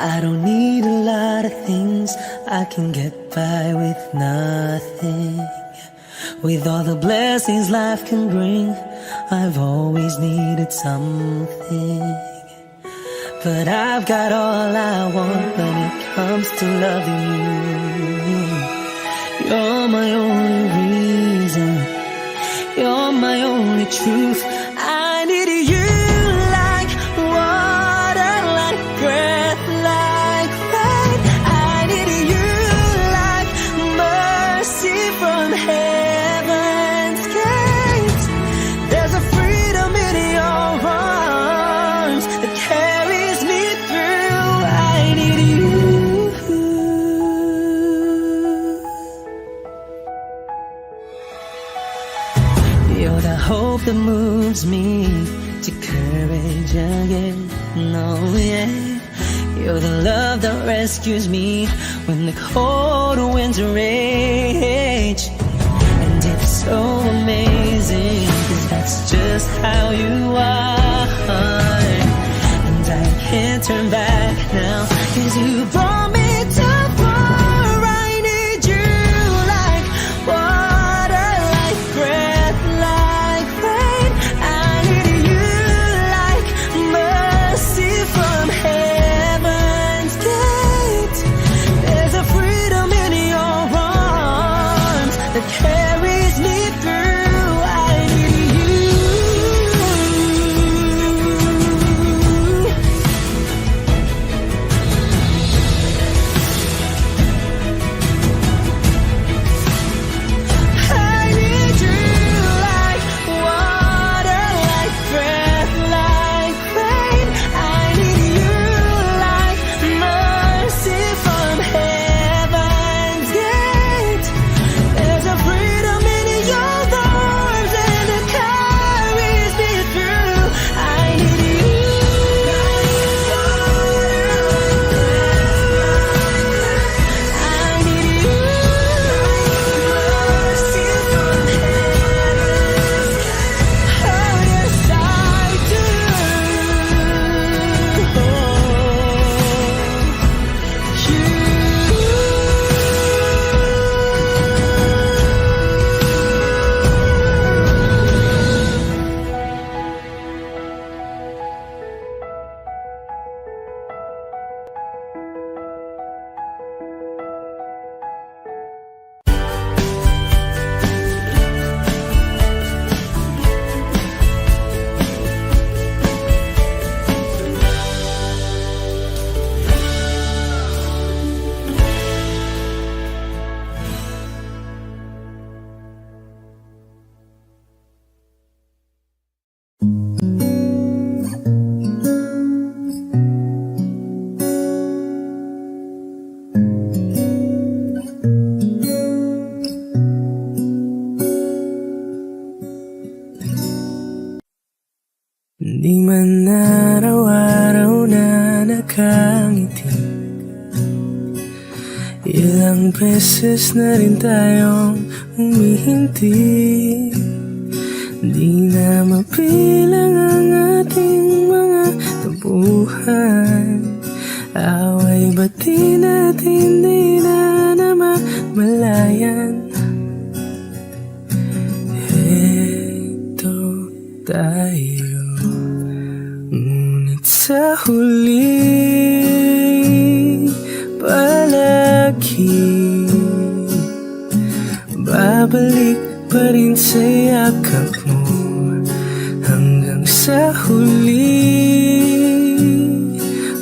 I don't need a lot of things, I can get by with nothing. With all the blessings life can bring, I've always needed something. But I've got all I want when it comes to loving you. You're my only reason, you're my only truth. I need you like water, like breath, like rain. I need you like mercy from heaven's gates. There's a freedom in your arms that carries me through. I need you. You're the hope that moves me to courage again. No, yeah. You're the love that rescues me when the cold winds rage. And it's so amazing, 'cause that's just how you are. And I can't turn back now, 'cause you brought me too far. I need you like water, like breath, like rain. I need you like mercy from heaven's gate. There's a freedom in your arms that carries me through. I need you. I need you like water, like breath, like rain. I need you like mercy from heaven's gate. There's a freedom in your arms and it carries me through. I need you. I need you. Mercy from heaven's gate. Oh yes, I do. Di man araw-araw na nakangiti, ilang beses na rin tayong humihinti. Di na mapilang ang ating mga tampuhan, away bati natin di na namamalayan. Heto tayo, ngunit sa huli palagi babalik pa rin sa yakap mo. Hanggang sa huli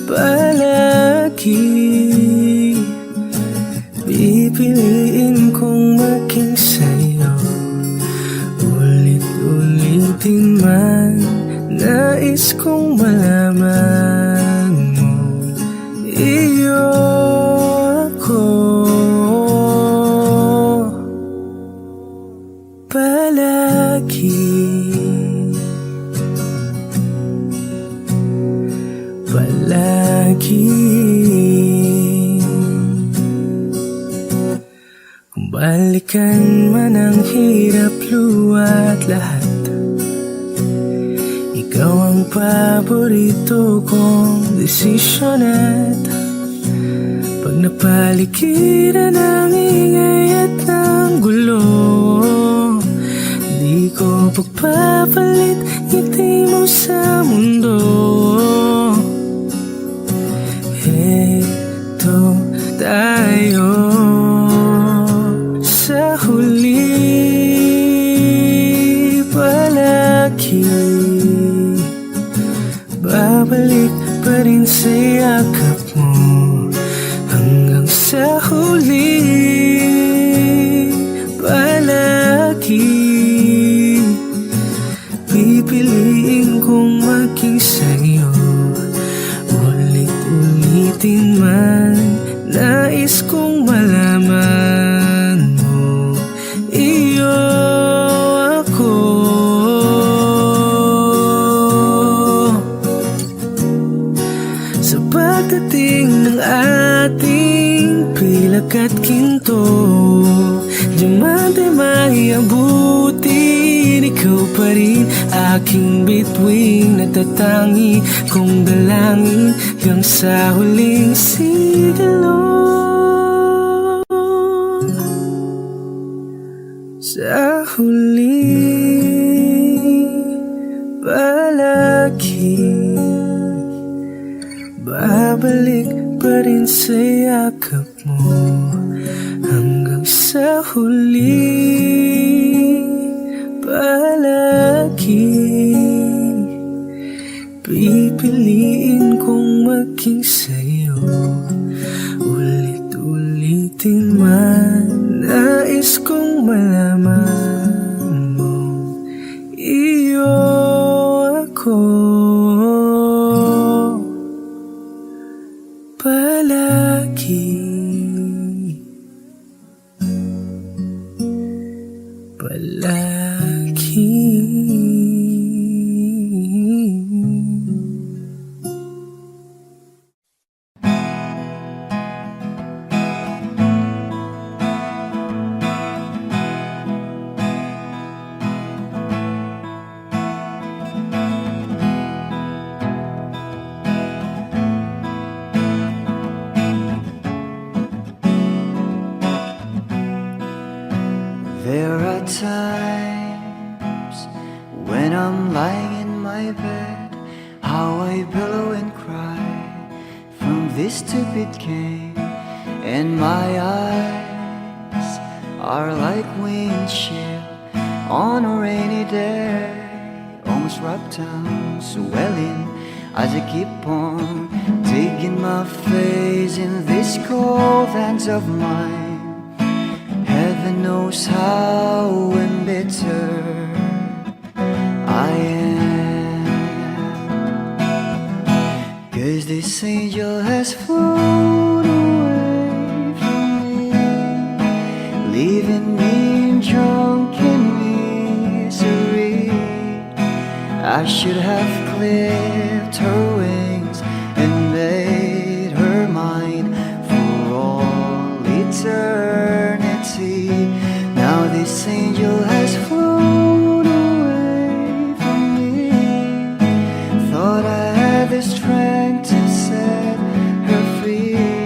palagi pipiliin kong maging sa'yo. Ulit-ulitin man, nais kong malaman mo, iyo ako. Palagi, palagi. Kung balikan man ang hirap, luwa't lahat, ikaw ang paborito kong desisyon at napaligiran ng ingay at ng gulo. Di ko pagpapalit ngiti mo sa mundo. Heto tayo sa huli, palagi babalik pa rin sa yakap mo. Hanggang sa huli, palagi pipiliin kong maging sa'yo. Ulit-ulitin man, nais kong malaman mo, iyo ako. Sa pagdating ng ating pilak at ginto, diamante maiabutin, ikaw pa rin aking bituin, natatangi kong dalangin hanggang sa huling sigalo. Sa huli, palagi babalik pa rin sa yakap mo. Hanggang sa huli, palagi pipiliin kong maging sa'yo. Ulit-ulitin man, nais kong malaman mo, iyo ako. Palagi, palagi. There are times when I'm lying in my bed, how I billow and cry from this stupid game, and my eyes are like windshield on a rainy day, almost wrapped down, swelling as I keep on digging my face in these cold hands of mine. Heaven knows how embittered I am, 'cause this angel has flown away from me, leaving me in drunken misery. I should have clipped her wings and made her mine for all eternity. Now this angel has flown away from me. Thought I had the strength to set her free.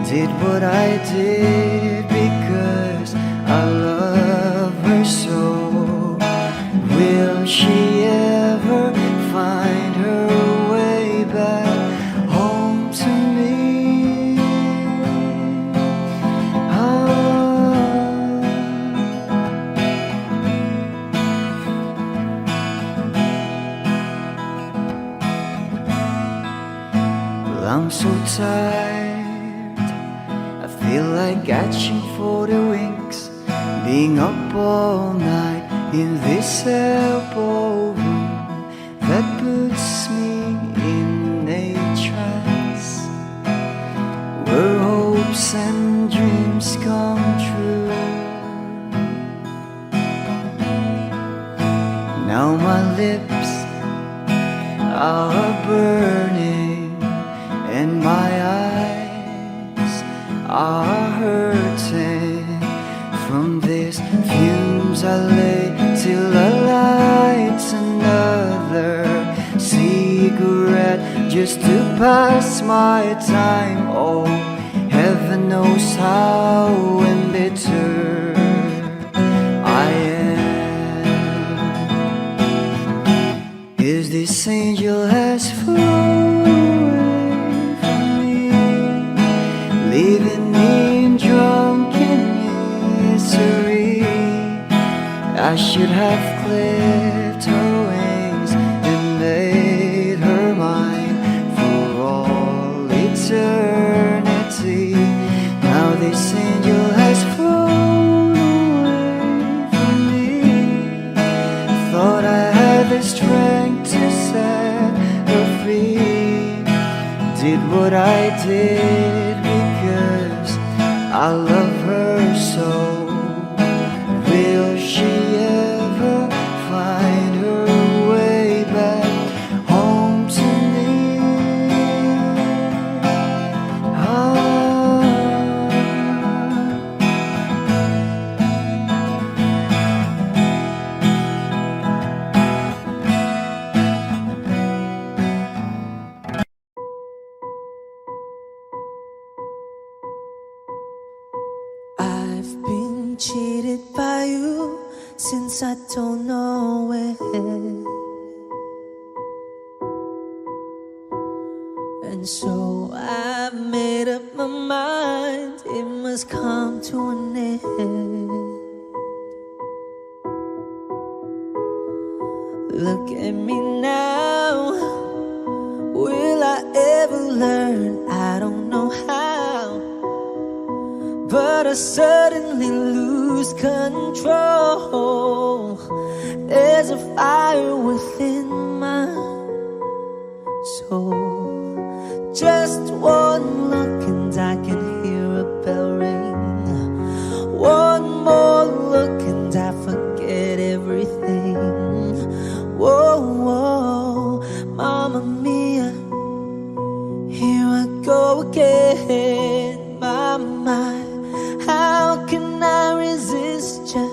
Did what I did because I love her so. Will she ever find her way back home to me? I'm so tired, I feel like catching for the wings, being up all night in this elbow room that puts me in a trance, where hopes and dreams come true. Now my lips are burning and my eyes are hurting from these fumes. I lay till I light another cigarette just to pass my time. Oh, heaven knows how embittered I am. Is this angel has flown away from me, leaving me in drunken misery? I should have clipped her wings and made her mine for all eternity. Now this angel has flown away from me. Thought I had the strength to set her free. Did what I did because I love her so. Will she ever find her way back home to me? I've been cheated by you since I don't know when. And so I made up my mind, it must come to an end. Look at me now, will I ever learn? I don't know how, but I suddenly lose control. There's a fire within my soul. Just one look and I can hear a bell ring. One more look and I forget everything. Whoa, whoa, Mamma Mia, here I go again. My, how can I resist ya?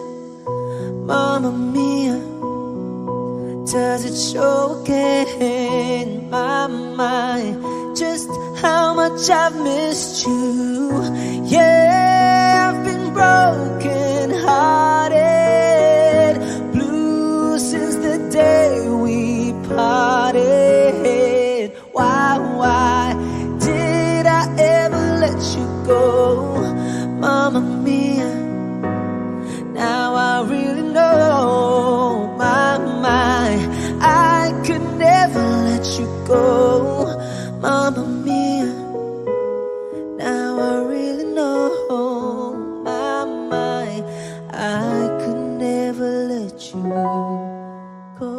Mamma Mia, does it show again? My, just how much I've missed you. Yeah, I've been broken hearted, blue since the day we parted. Why did I ever let you go? Mamma Mia, now I really know. My, I could never let you go. Mamma Mia, now I really know. My, I could never let you go.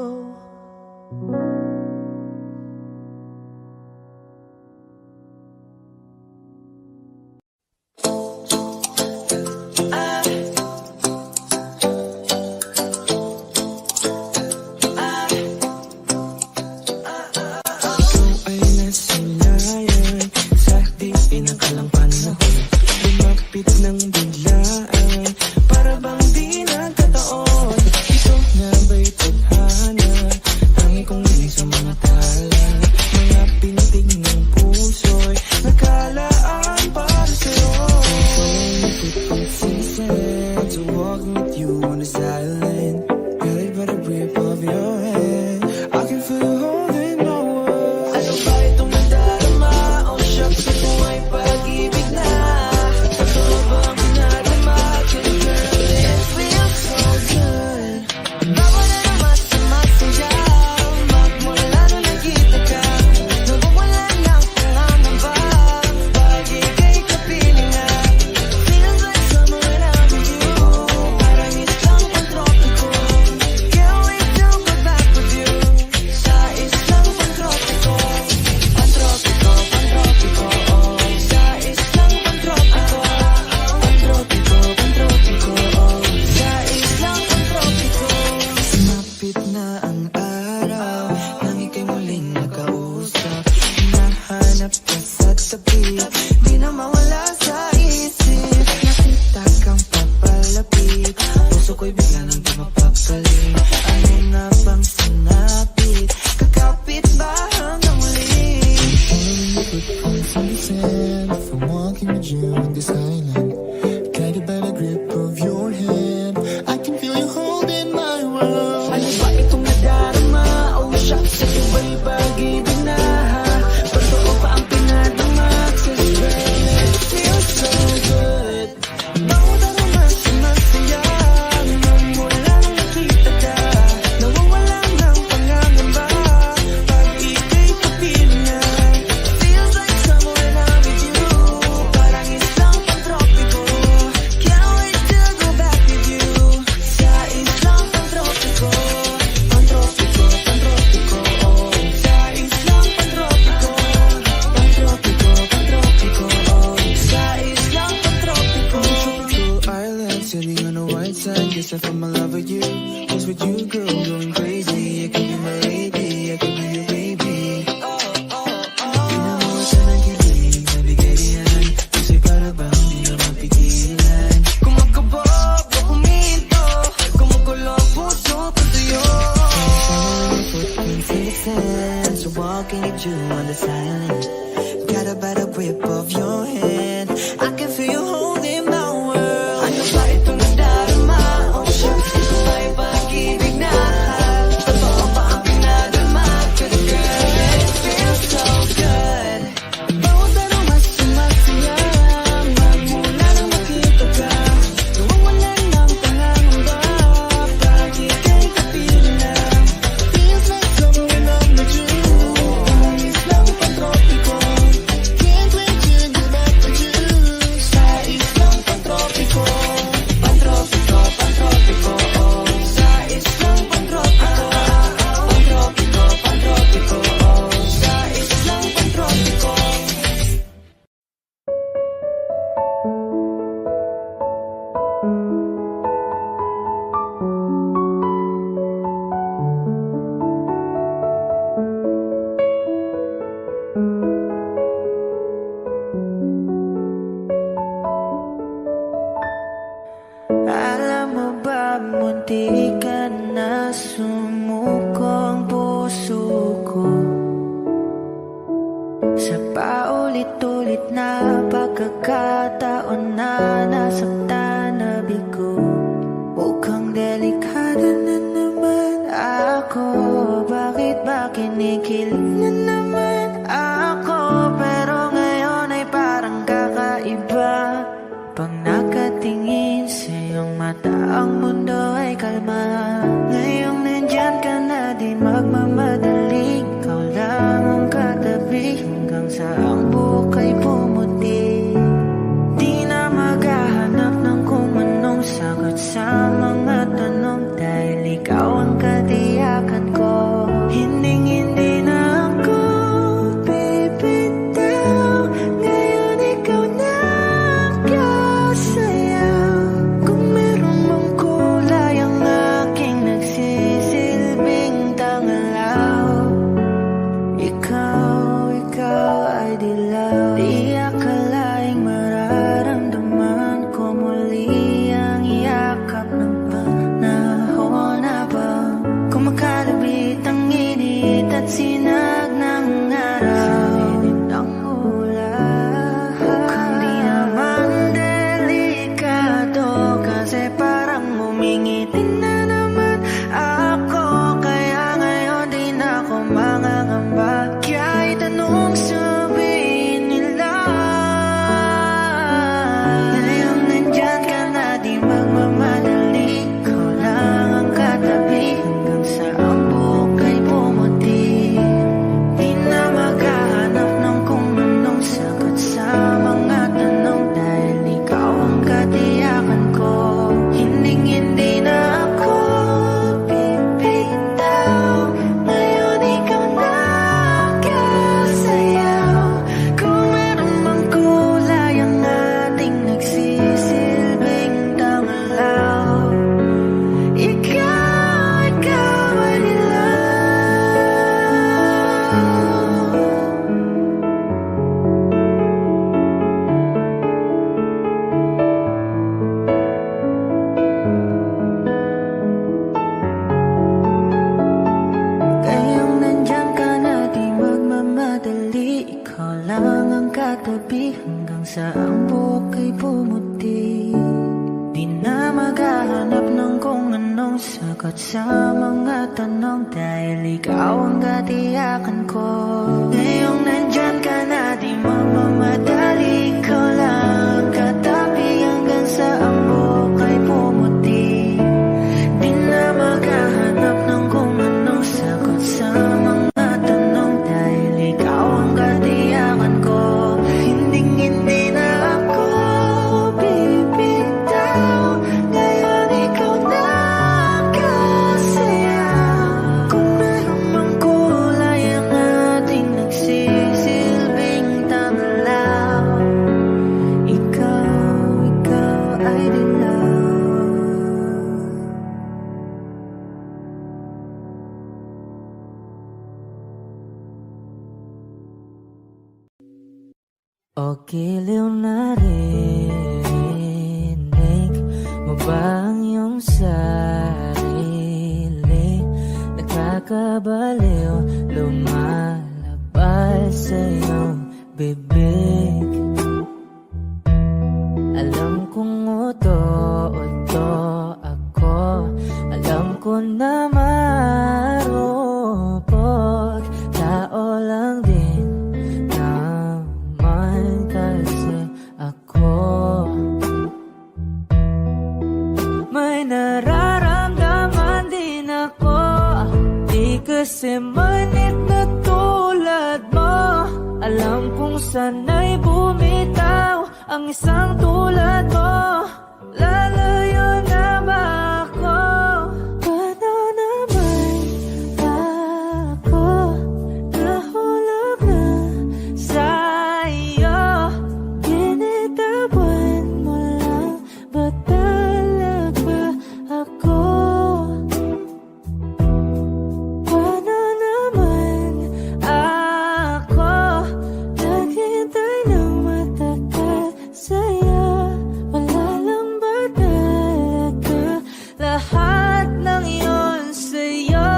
Pag-ibig na walking with you on this island, guided by the grip of your hand. I can feel you holding my world. Ano ba itong nadarama? Oh shucks, sa'yo ba'y pag-ibig na? Totoo ba ang pinadama? 'Cause girl, it feels so good. Bawat araw mas masaya nang walang nakita ka. Nawawala ng pangangamba pag ika'y kapiling na. Feels like summer when I'm with you. Parang isang pantropiko. Can't wait to go back with you. Sa isang pantropiko. Pantropiko, pantropiko, oh. Sa isang pantropiko. Pantropiko, pantropiko, oh. Sa isang pantropiko. Tropical island, sitting on a white sand. Guess I fell in love with you. Was with you, girl, going crazy. I can be my lady, I can be your baby. Pinamuha ka ng kilig, nabigay diyan. Kasi para bang di na mapigilan. Kumakabog o huminto, kumukulo ang puso ko sa'yo. Footprints in the sand, so walking with you on this island, guided by the grip of your hand. I can feel you holding my world. Ano ba itong nadarama? Oh shucks, ito ba'y pag-ibig na? Totoo ba ang pinadama? 'Cause girl, it feels so good. Bawat araw mas sumasaya magmula nang makita ka. Nawawala ng pangangamba pag ika'y kapiling na. Feels like summer when I'm with you. Parang islang pantropiko. Can't wait to go back with you. Sa islang pantropiko. Pantropiko, pantropiko, oh. Sa islang pantropiko. Pantropiko, pantropiko, oh. Sa islang pantropiko. Alam mo ba, munti ka na sumuko ang puso ko. Sa paulit-ulit na pagkakataon na nasaktan na bigo. Mukhang delikado na naman ako. Bakit ba kinikilig na naman ako? Pero ngayon ay parang kakaiba. Pag nakatingin sa iyong mata, ang mundo ay kalma. Ngayong nandyan ka na, di magmamadali. Ikaw lang ang katabi hanggang sa ang buhok ay pumuti. Di na maghahanap ng kung anong sagot sa mga tanong, dahil ikaw ang katiyakan ko. Hinding-hindi na ako bibitaw. Ngayon ikaw na sayaw. Kung meron mang kulay sa ang buhok ay pumuti. Di na maghahanap ng kung anong sagot sa mga tanong, dahil ikaw ang katiyakan ko. Ngayong nandyan ka na, di mamamadali ko lang katabi hanggang sa ang buhok ay pumuti. Di na maghahanap ng kung anong sagot sa mga tanong, dahil ikaw ang katiyakan ko. Hindi na ako bibitaw, ngayon ikaw na kasaya. Kung meron mang kulay ang ating nagsisilbing tanglaw, ikaw ay dilaw. O giliw na rinig mo ba ang iyong sarili? Nakakabaliw, lumalabas sa iyong bibig. Alam kong uto-uto ako, alam ko na marupok, tao lang din naman kasi ako. May nararamdaman din ako, di kasi manit na tulad mo. Alam kong sana'y bumitaw ang isang tulad mo. Lalayo na ba ako? Paano naman ako nahulog na sa'yo? Binitawan mo lang ba talaga ako? Paano naman ako naghintay ng matagal sa'yo? Wala lang ba talaga lahat ng iyon sa'yo?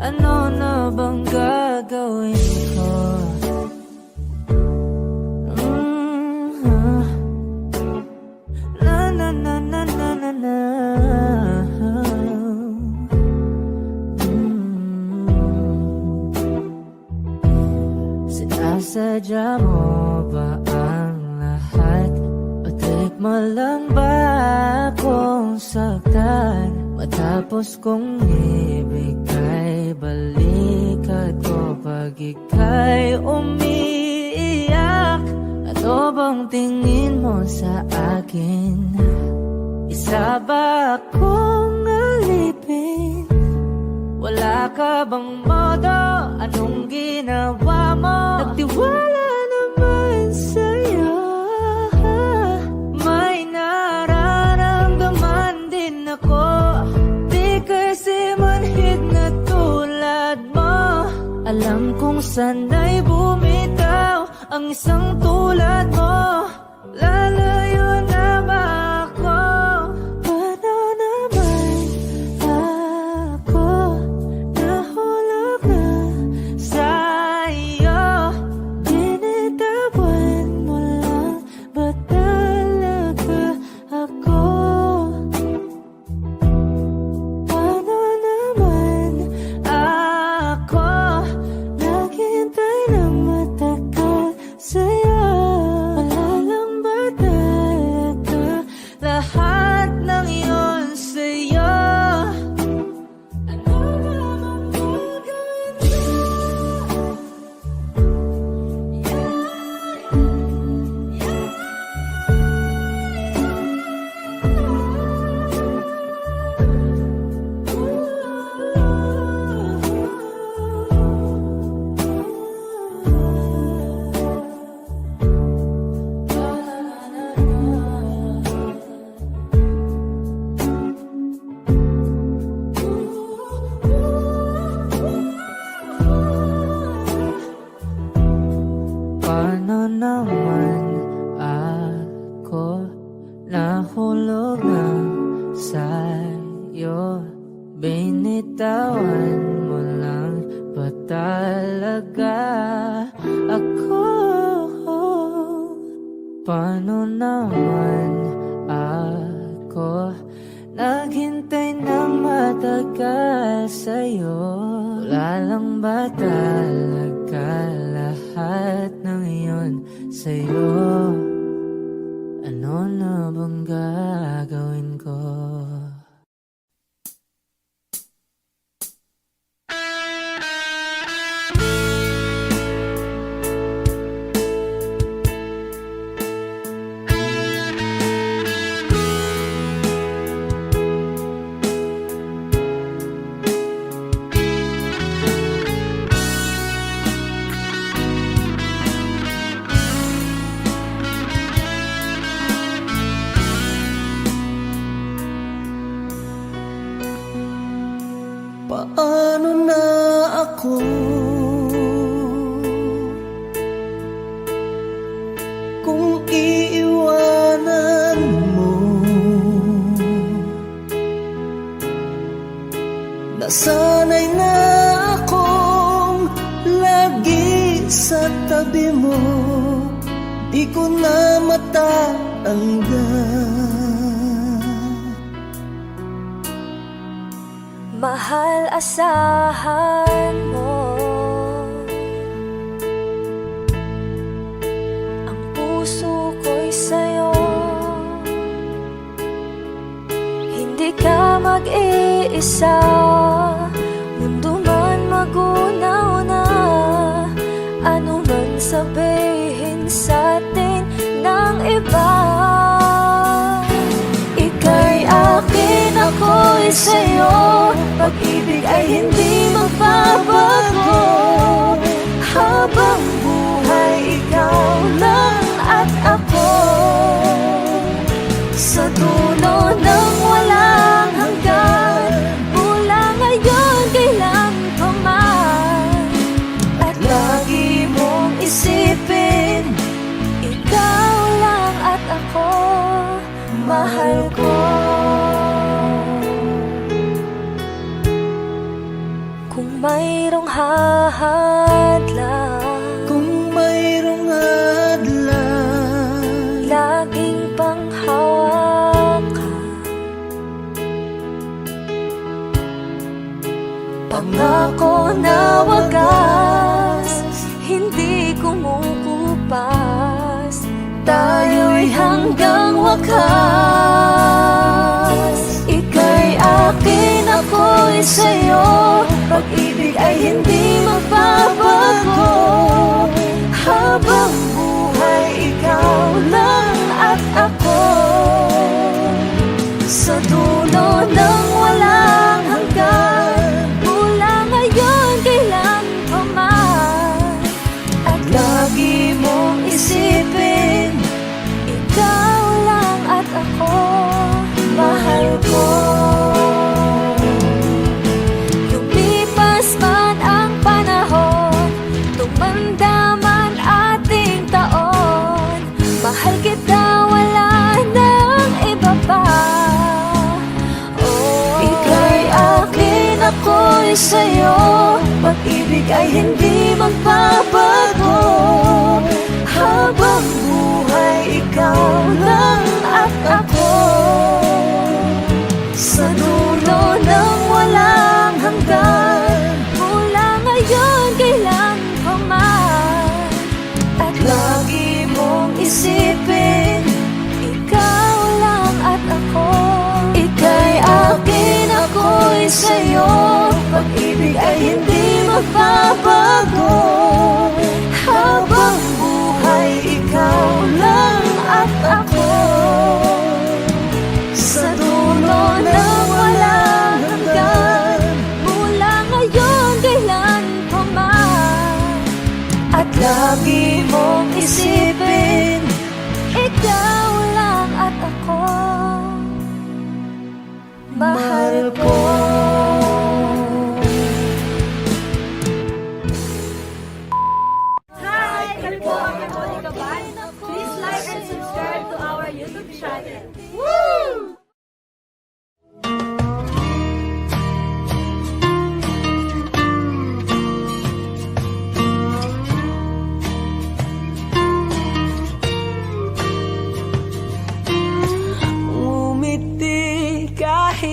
Ano na bang gagawin ko? Na na na na na na na. Sinasadya mo ba ang lahat? O take mo lang ba akong saktan? Matapos kong ibigay balikat ko pag ika'y umiiyak. Ano bang tingin mo sa akin? Isa ba akong alipin? Wala ka bang modo? Anong ginawa mo? Nagtiwala naman sa'yo. May nararamdaman din ako, di kasi manhid na tulad mo. Alam kong sana'y bumitaw ang isang tulad mo. Lalayo na ba ako? Paano naman ako nahulog na sa'yo? Binitawan mo lang ba talaga ako? Paano naman ako naghintay ng matagal sa'yo? Wala lang ba talaga lahat ng iyon sa'yo? Ano naman gagawin ko? Paano naman ako nahulog na sa'yo? Binitawan mo lang ba talaga ako? Paano naman ako naghintay ng matagal sa'yo? Wala lang ba talaga lahat ng iyon sa'yo? Ano na bang gagawin ko? Paano na ako kung iiwanan mo? Nasanay na akong lagi sa tabi mo, di ko na matanggal. Mahal, asahan mo ang puso ko'y sa'yo. Hindi ka mag-iisa, mundo man magunaw na. Ano man sabihin sa'tin ng iba, ika'y akin, ako'y sa'yo. Pag-ibig ay hindi magbabago, habang buhay ikaw lang at ako. Sa dulo ng walang hanggan, mula ngayon kailan pa man. At lagi mong isipin, ikaw lang at ako, mahal ko. Mayroong hahadlang, kung mayroong hadlang, laging panghawakan. Pangako na wagas, hindi kumukupas, tayo'y hanggang wakas. Ika'y akin, ako'y sa'yo. Pag-ibig ay hindi magbabago, habang buhay ikaw lang at ako. Sa dulo ng walang hanggan, mula ngayon kailan pa man. At lagi mong isipin, ikaw lang at ako, mahal ko. Mahal kita, wala nang iba pa. Oh, ika'y akin, ako'y sa'yo. Pag-ibig ay hindi magbabago, habang buhay ikaw lang at ako. Sa dulo ng walang hanggan, mula ngayon kailan pa man. At lagi mong isipin, ikaw lang at ako. Ika'y akin, ako'y sa'yo. Pag-ibig ay hindi magbabago, habang buhay ikaw lang at ako. Sa dulo ng walang hanggan, mula ngayon kailan pa man. At lagi mong isipin, ikaw lang at ako, mahal ko. Hi! Kami po ang Monica Band. Please like and subscribe to our YouTube channel. Woo!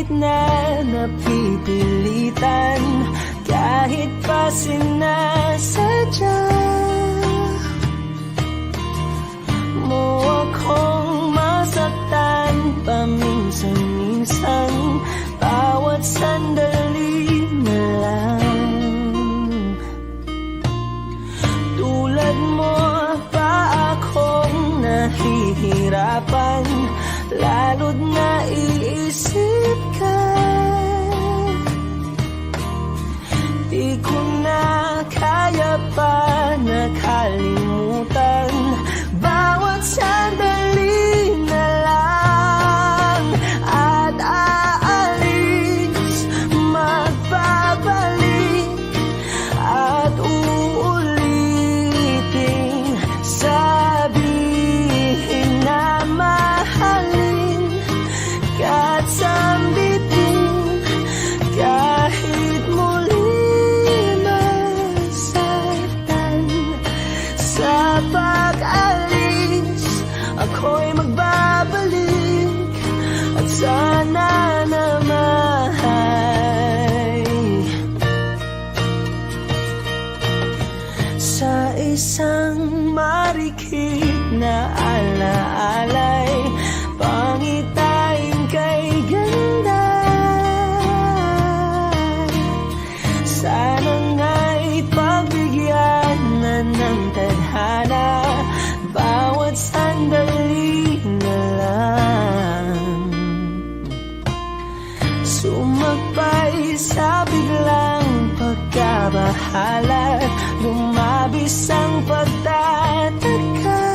na napipilitan kahit pa sinasadya mo akong masaktan paminsan-minsan, bawat sandali na lang. Tulad mo pa akong nahihirapan, lalo't naiisip ka. Di ko na kaya pa nakalimutan bawat sandali na lang. At aalis, magbabalik at uulitin, sabihin na mahalin ka't sambitin kahit muli masaktan. Sa pag-alis, ako'y magbabalik at sana naman sa isang marikit na alaalay, pangitain kay ganda. Sana nga'y pagbigyan na ng tadhana bawat sandali na lang. Sumagpay sa biglang pagkabahala, lumabis ang pagtataka.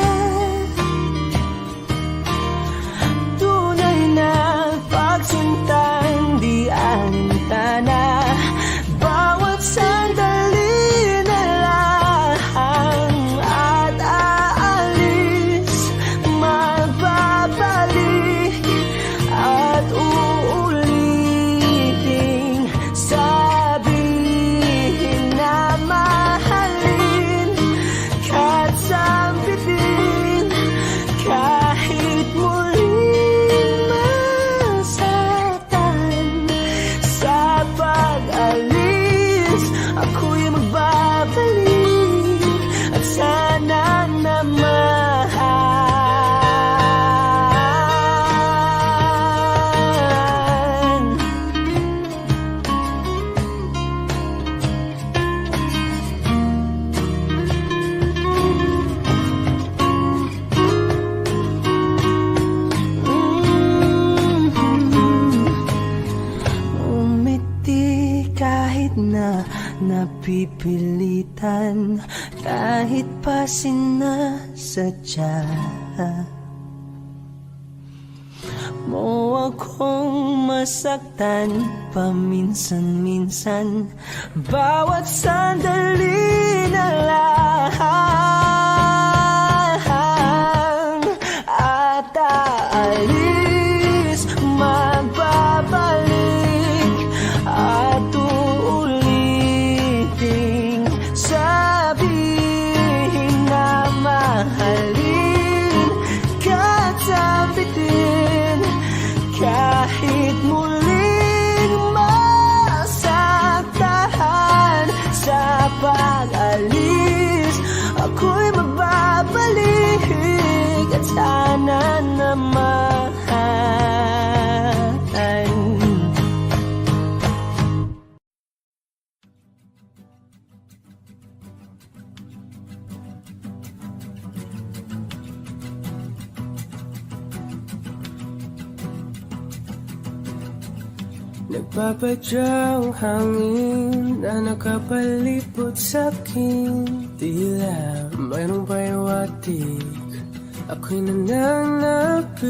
Tunay na pagsintang di alintana, bawat sandali na lang. At aalis, magbabalik at uulitin, sabihin na mahalin ka't sambitin kahit muling masaktan. Sa pag-alis, ako'y magbabalik at sana naman umiti kahit na napipilitan, kahit pa sinasadya mo akong masaktan paminsan-minsan, bawat sandali na lang. At aalis, magbabalik at uulitin, sabihin na mahalin ka't sambitin kahit muling masaktan. Sa pag-alis, ako'y magbabalik at sana naman nagpapadyang hangin na nakapalipot sa'kin, tila mayroong pahiwatig, ako'y nananapit.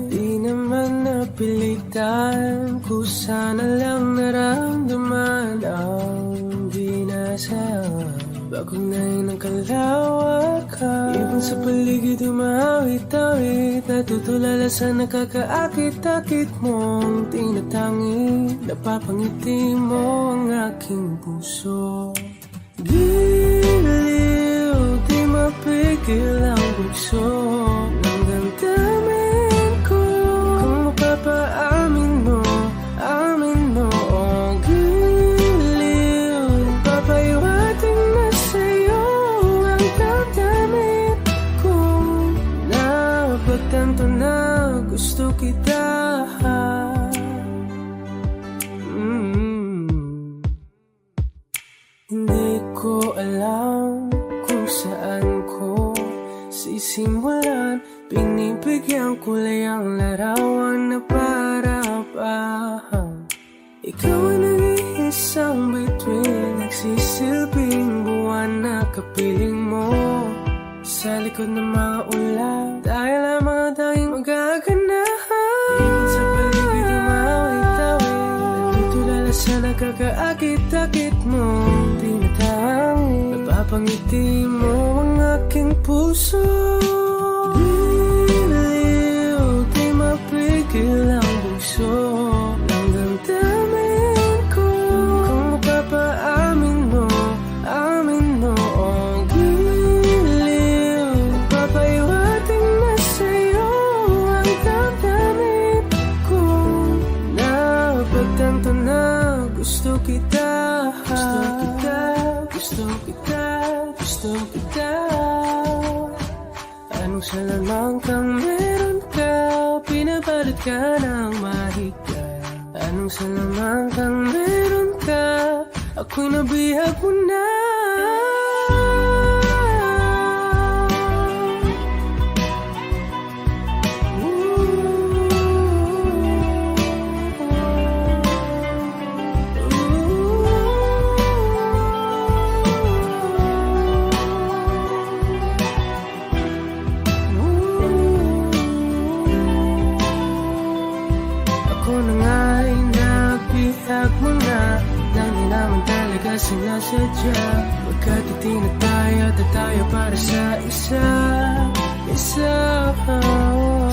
Di naman napilitan, kusana lang naramdaman ang dinasahan. Bagong ngayon ang kalawakan, ibon sa paligid umawit-awit, natutulala sa nakakaakit-akit mong tinatangi. Napapangiti mo ang aking puso, giliw, di mapigil ang bugso ng damdamin ko. Kung mapapaamin mo, Napagtanto na gusto kita. Hindi ko alam kung saan ko sisimulan. Pinipigyan kulay ang larawan na para bang ikaw ang nag-iisang bituin, nagsisilbing buwan na kapiling mo. Sa likod ng mga ulan, dahil lamang ang tanging magaganahan. Sa paligid umawit-awit, nagtutulala sa nagkakaakit-akit mo. Tinatangin, napapangiti mo ang aking puso. Giliw, di mapigil ang bugso ng damdamin ko. Kung mapapaamin mo, amin mo, oh giliw, papaiwating na sa'yo ang damdamin ko. Napagtanto na gusto kita. Gusto kita, gusto kita, gusto kita. Anong salamang kang meron ka, pinabalot ka ng mahigpit. Anong salamang kang meron ka, ako'y nabihag mo na. Sinasadya, pagkat itinataya tayo para sa isa.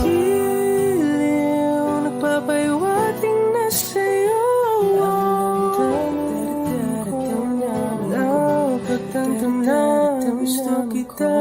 Giliw, nagpapaiwating na sa'yo. Napagtanto na gusto kita.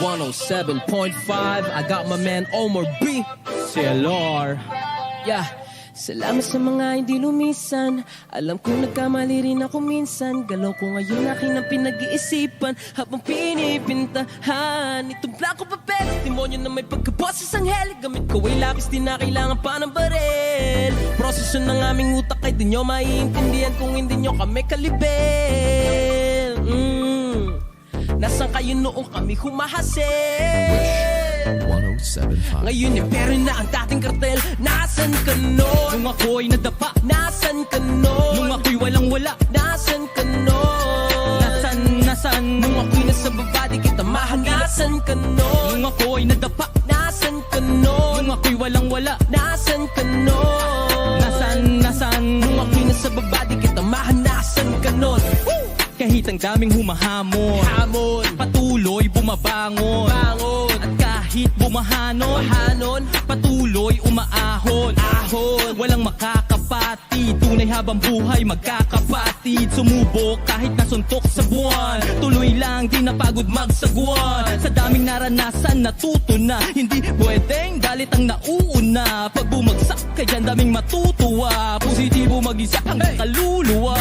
107.5. I got my man Omar B. CLR. Yeah. Salamat sa mga hindi lumisan. Alam kong nagkamali rin ako minsan. Galaw ko ngayon aking ang pinag-iisipan habang pinipintahan itong blanco papel. Demonyo na may pagkaboses ang heli. Gamit ko ay lapis, di na kailangan pa ng baril. Proseso ng aming utak ay di nyo maiintindihan kung hindi nyo kami kalibel. Nasaan kayo noong kami humahasil? 107.5. Ngayon pero na ang dating kartel. Nasaan ka nun? Nung ako'y nadapa. Nasaan ka nun? Nung ako'y walang-wala. Nasaan ka nun? Nasaan? Nung ako'y nasa baba di kita mahanap. Nasaan ka nun? Nung ako'y nadapa. Nasaan ka nun? Nung ako'y walang-wala. Nasaan ka nun? Nasaan? Nung ako'y nasa baba di kita mahanap. Nasaan ka nun? Kahit ang daming humahamon, patuloy bumabangon. At kahit bumahanon, patuloy umaahon. Walang makakapatid, tunay habang buhay magkakapatid. Sumubok kahit nasuntok sa buwan, tuloy lang di napagod magsagwan. Sa daming naranasan natuto na, hindi pwedeng galit ang nauuna. Pag bumagsak ka dyan daming matutuwa, positibo mag-isa ang kaluluwa.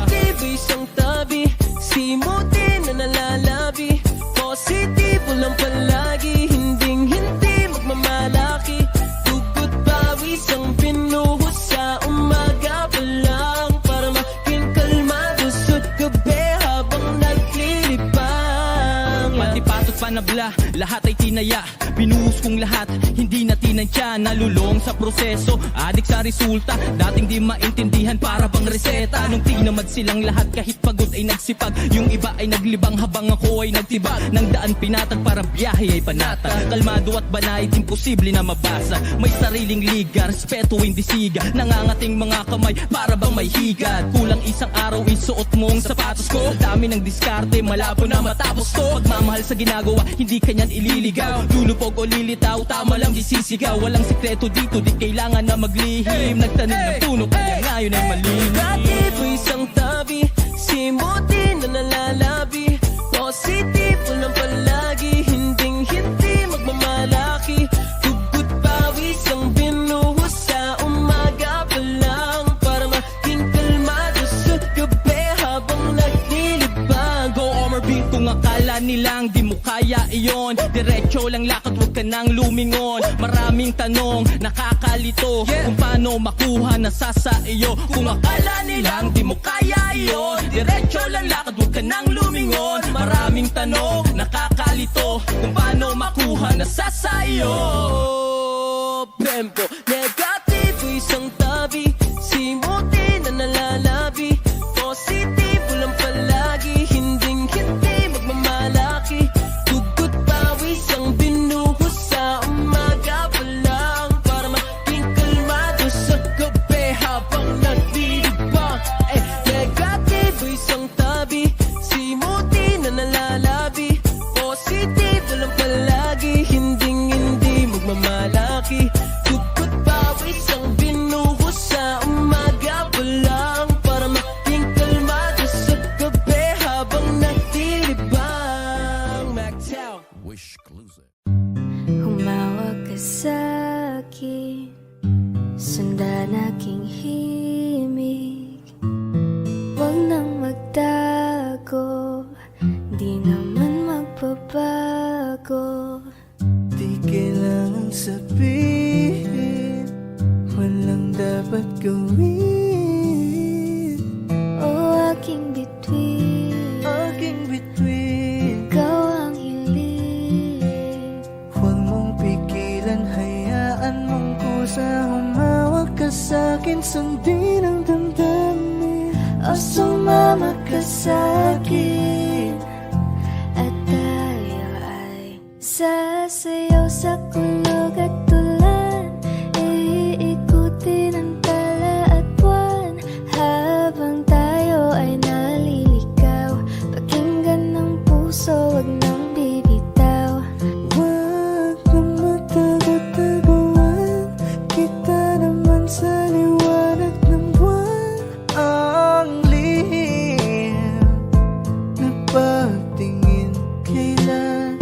Dati isang tabi, simutin na nalalabi. Positibo lang palagi, hindi magmamalaki. Tugot pawis ang pinuhos sa umaga pa lang, para maging kalmado sa gabi habang naglilibang. Pati patot panabla, lahat ay tinaya. Binuhos kong lahat, hindi na tinantya. Nalulong sa proseso, adik sa resulta. Dating di maintindihan, para bang reseta. Nung tinamad silang lahat, kahit pagod ay nagsipag. Yung iba ay naglibang habang ako ay nagtibag. Nang daan pinatag para biyahe ay panatag. Kalmado at banayad, imposible na mabasa. May sariling liga, respeto hindi siga. Nangangating mga kamay, para bang may higat. Kulang isang araw, isuot mong sapatos ko. Sa dami ng diskarte, malabo na matapos to. Pagmamahal sa ginagawa, hindi kanyan ililigaw. Lulupog o lilitaw, tama lang di sisigaw. Walang sikreto dito, di kailangan na maglihim. Nagtanim ng puno, kaya ngayon ay malinis. Dati po isang tabi, simutin na nalalabi. Positibo lang palagi, hindi magmamalaki. Tugot pawis ang binuhos sa umaga pa lang, para maging kalmado sa gabi habang naglilibang. Go Omar B, kung akala nilang di mo kaya iyon, diretso lang lakad, huwag ka nang lumingon. Maraming tanong, nakakalito, kung paano makuha nasasa iyo. Kung akala nilang di mo kaya iyon, diretso lang lakad, huwag ka nang lumingon. Maraming tanong, nakakalito, kung paano makuha nasasa iyo. Tempo, negatibo isang tabi, simutin na nalalabi. Positibo lang palagi, hindi magmamalaki. Tugot pawis ang binuhos sa umaga pa lang, para maging kalmado sa gabi habang naglilibang. Negatibo isang tabi, simutin na nalalabi. Positibo lang palagi, hindi magmamalaki. Tugot pawis ang binuhos sa umaga pa lang, para maging kalmado sa gabi habang naglilibang. MacTown. Wish Exclusive. Humawag ka sa'kin, sundan aking himig. Huwag nang magtago, di naman magbabago. Di kailangan sabihin, walang dapat gawin. O aking bituin, ikaw ang hiling. Huwag mong pigilan, hayaan mong kusa. Humawag ka sa'kin, sundin ang damdamin. O sumama ka sa'kin, at tayo ay sasayaw sa kulog at tulan. Iikutin ang tala at buwan, habang tayo ay naliligaw. Pakinggan ng puso, wag nang bibitaw. Huwag na matataguan, kita naman sa liwanag ng buwan. Ang lihim na pagtingin, kailan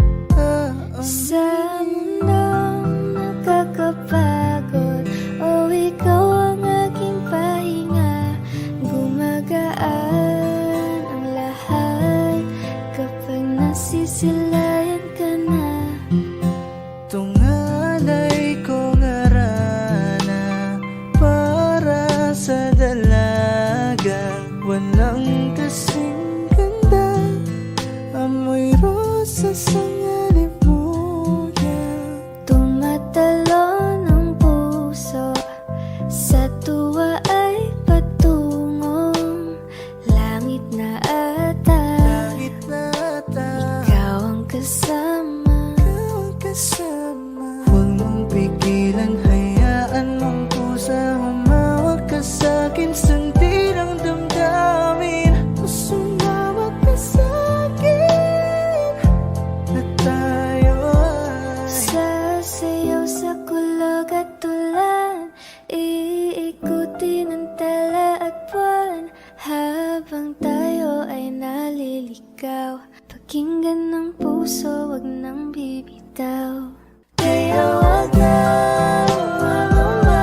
puso, wag nang bibitaw. Kaya wag na umama,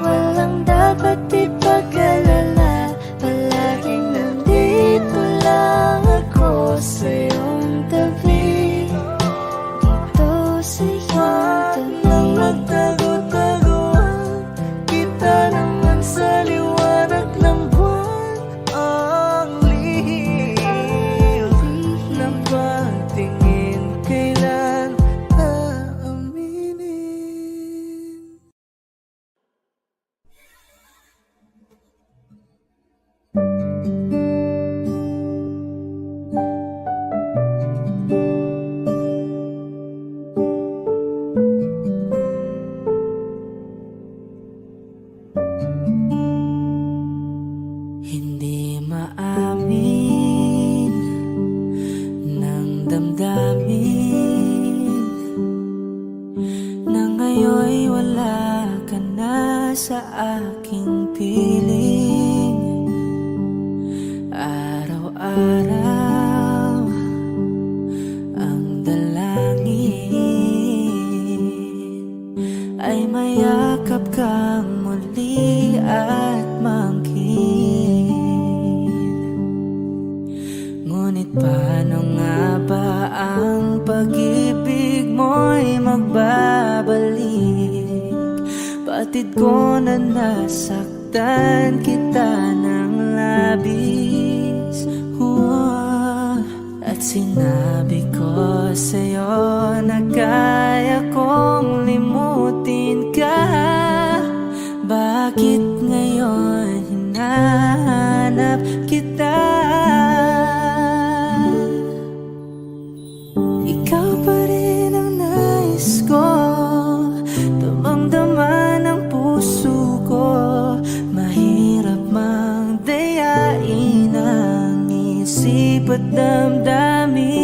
walang dapat ipag-alala. Palaging nandito lang ako sa iyong tabi, dito sa iyong tabi. Magtago-taguan kita naman sa liwanag ng buwan. Ang lihim ng pagtingin, kailan aaminin? Hindi maamin ng damdamin na ngayon'y wala ka na sa aking piling. Araw-araw ang dalangin ay mayakap kang muli at mangkin. Ngunit paano nga ba ang pag-ibig mo'y magbabalik? Batid ko na nasaktan kita ng labis. At sinabi ko sa'yo na kaya kong limutin ka. Bakit ngayon hinahanap kita? Ikaw pa rin ang nais ko, damang-dama ng puso ko. Mahirap mang dayain ang isip at damdamin.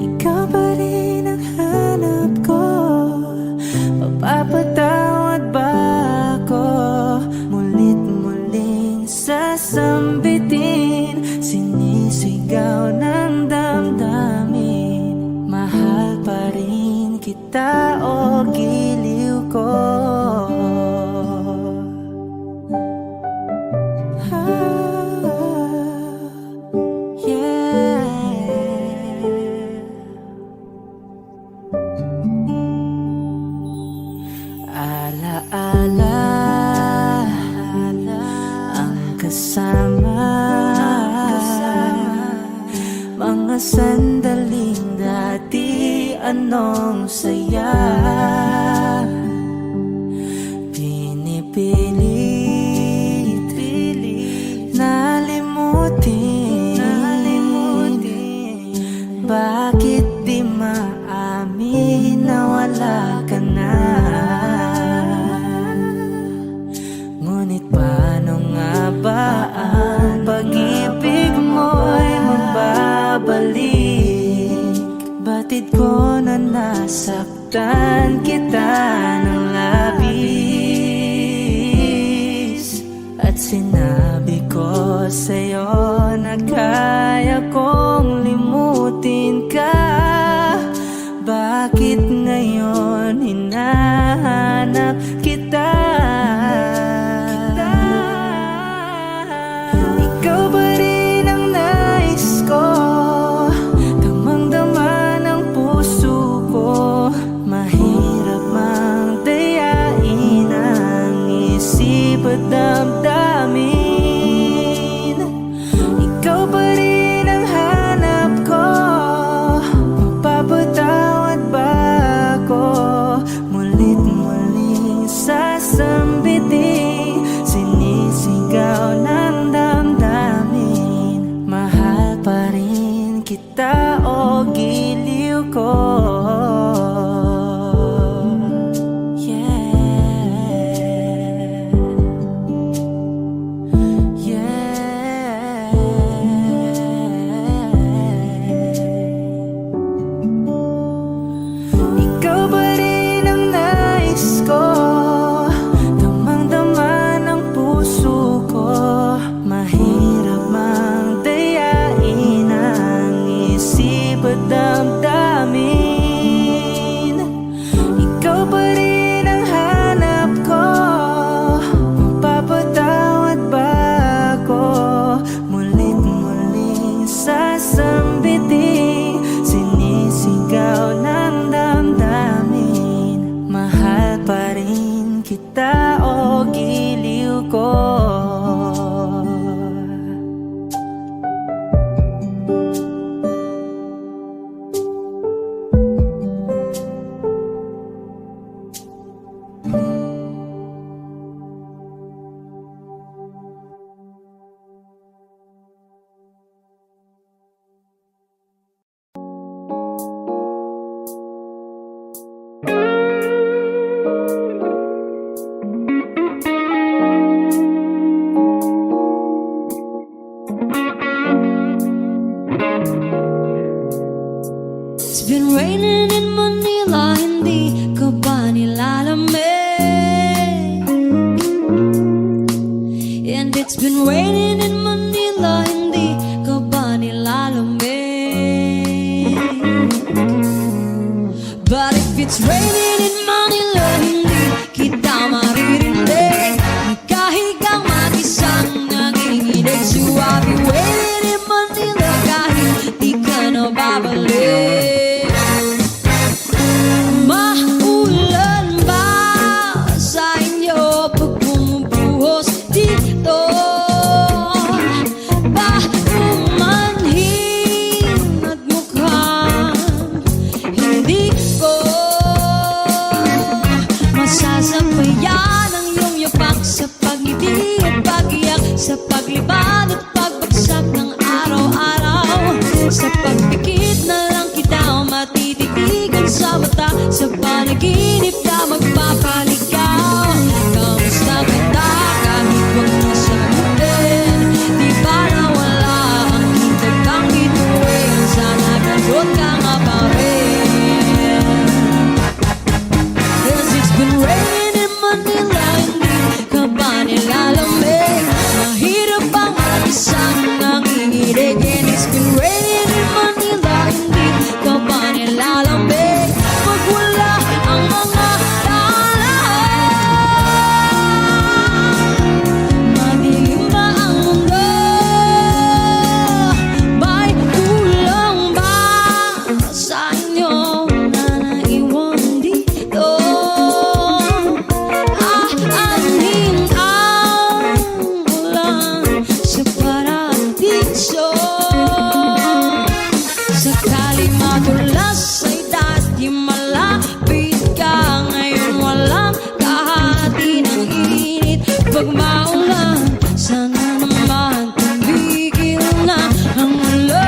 Ikaw pa rin ang hanap ko, mapapatawad ba ako? Mulit-muling sasambitin, sinisigaw ng damdamin. Mahal pa rin kita o giliw ko? Alaala ang kasama, mga sandaling dati anong saya. Pinipilit nalimutin. Bakit di maamin na wala ka na? Ngunit paano nga ba ang pag-ibig mo'y magbabalik? Batid ko na nasaktan kita ng labis. At sinabi ko sa'yo na kaya kong limutin ka. Bakit ngayon hinahanap kita? Ikaw pa rin ang nais ko, damang-dama ng puso ko. Mahirap mang dayain ang isip at damdamin. Ikaw pa rin ang hanap ko, mapapatawad ba ako? Mulit-muling sasambitin, sinisigaw ng damdamin. Mahal pa rin kita o giliw ko? Ikaw pa rin ang nais ko, damang-dama ng puso ko. Mahirap mang dayain ang it's been raining in Manila, hindi ka ba nilalamig? And it's been raining in Manila, hindi ka ba nilalamig? But if it's raining in Manila, hindi kita maririnig. Nagkahigang mag-isang nanginginig. So I'll be waiting in Manila kahit di ka na babalik. Maulan ba sa inyo pag bumubuhos dito? Ba umanhin at mukhang hindi ko masasabayan ang iyong yapak sa pagngiti at pag-iyak, sa paglibad at pagbagsak ng araw-araw. Sa pagpikit na lang kita matititigan sa mata, sa panaginip na magpapaligaw. Kamusta kita kahit huwag mo sagutin? Di ba nawala ang hintag kang bituin? Sana ganun ka nga pa rin. 'Cause it's been raining in Manila, hindi ka ba nilalamig? Mahirap bang mag-isang nanginginig? And it's been raining in Manila, hindi ka ba nilalamig? Pag wala ang mga daan, madilim na ang mundo. May kulang ba sa inyo na naiwan dito? Aanhin ang ulan sa paradiso. Sakali madulas ay dati malapit ka. Ngayon walang kahati ng init. Pag maulan, sana naman tumigil na ang ulan.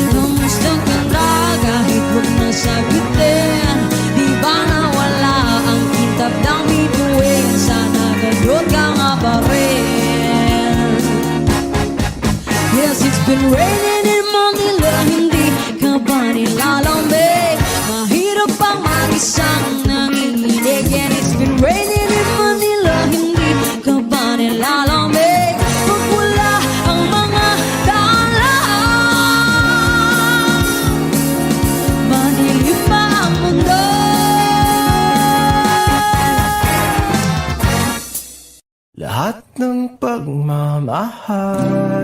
Kamusta ka na kahit huwag na sagutin? Di ba nawala ang kitab ng bituin? Sana ganun ka nga pa rin. Yes, it's been raining in Manila, hindi ka ba nilalamig? Mahirap bang mag-isang nanginginig? And it's been raining in Manila, hindi ka ba nilalamig? Pag wala ang mga daan, madilim pa ang mundo. Lahat ng pagmamahal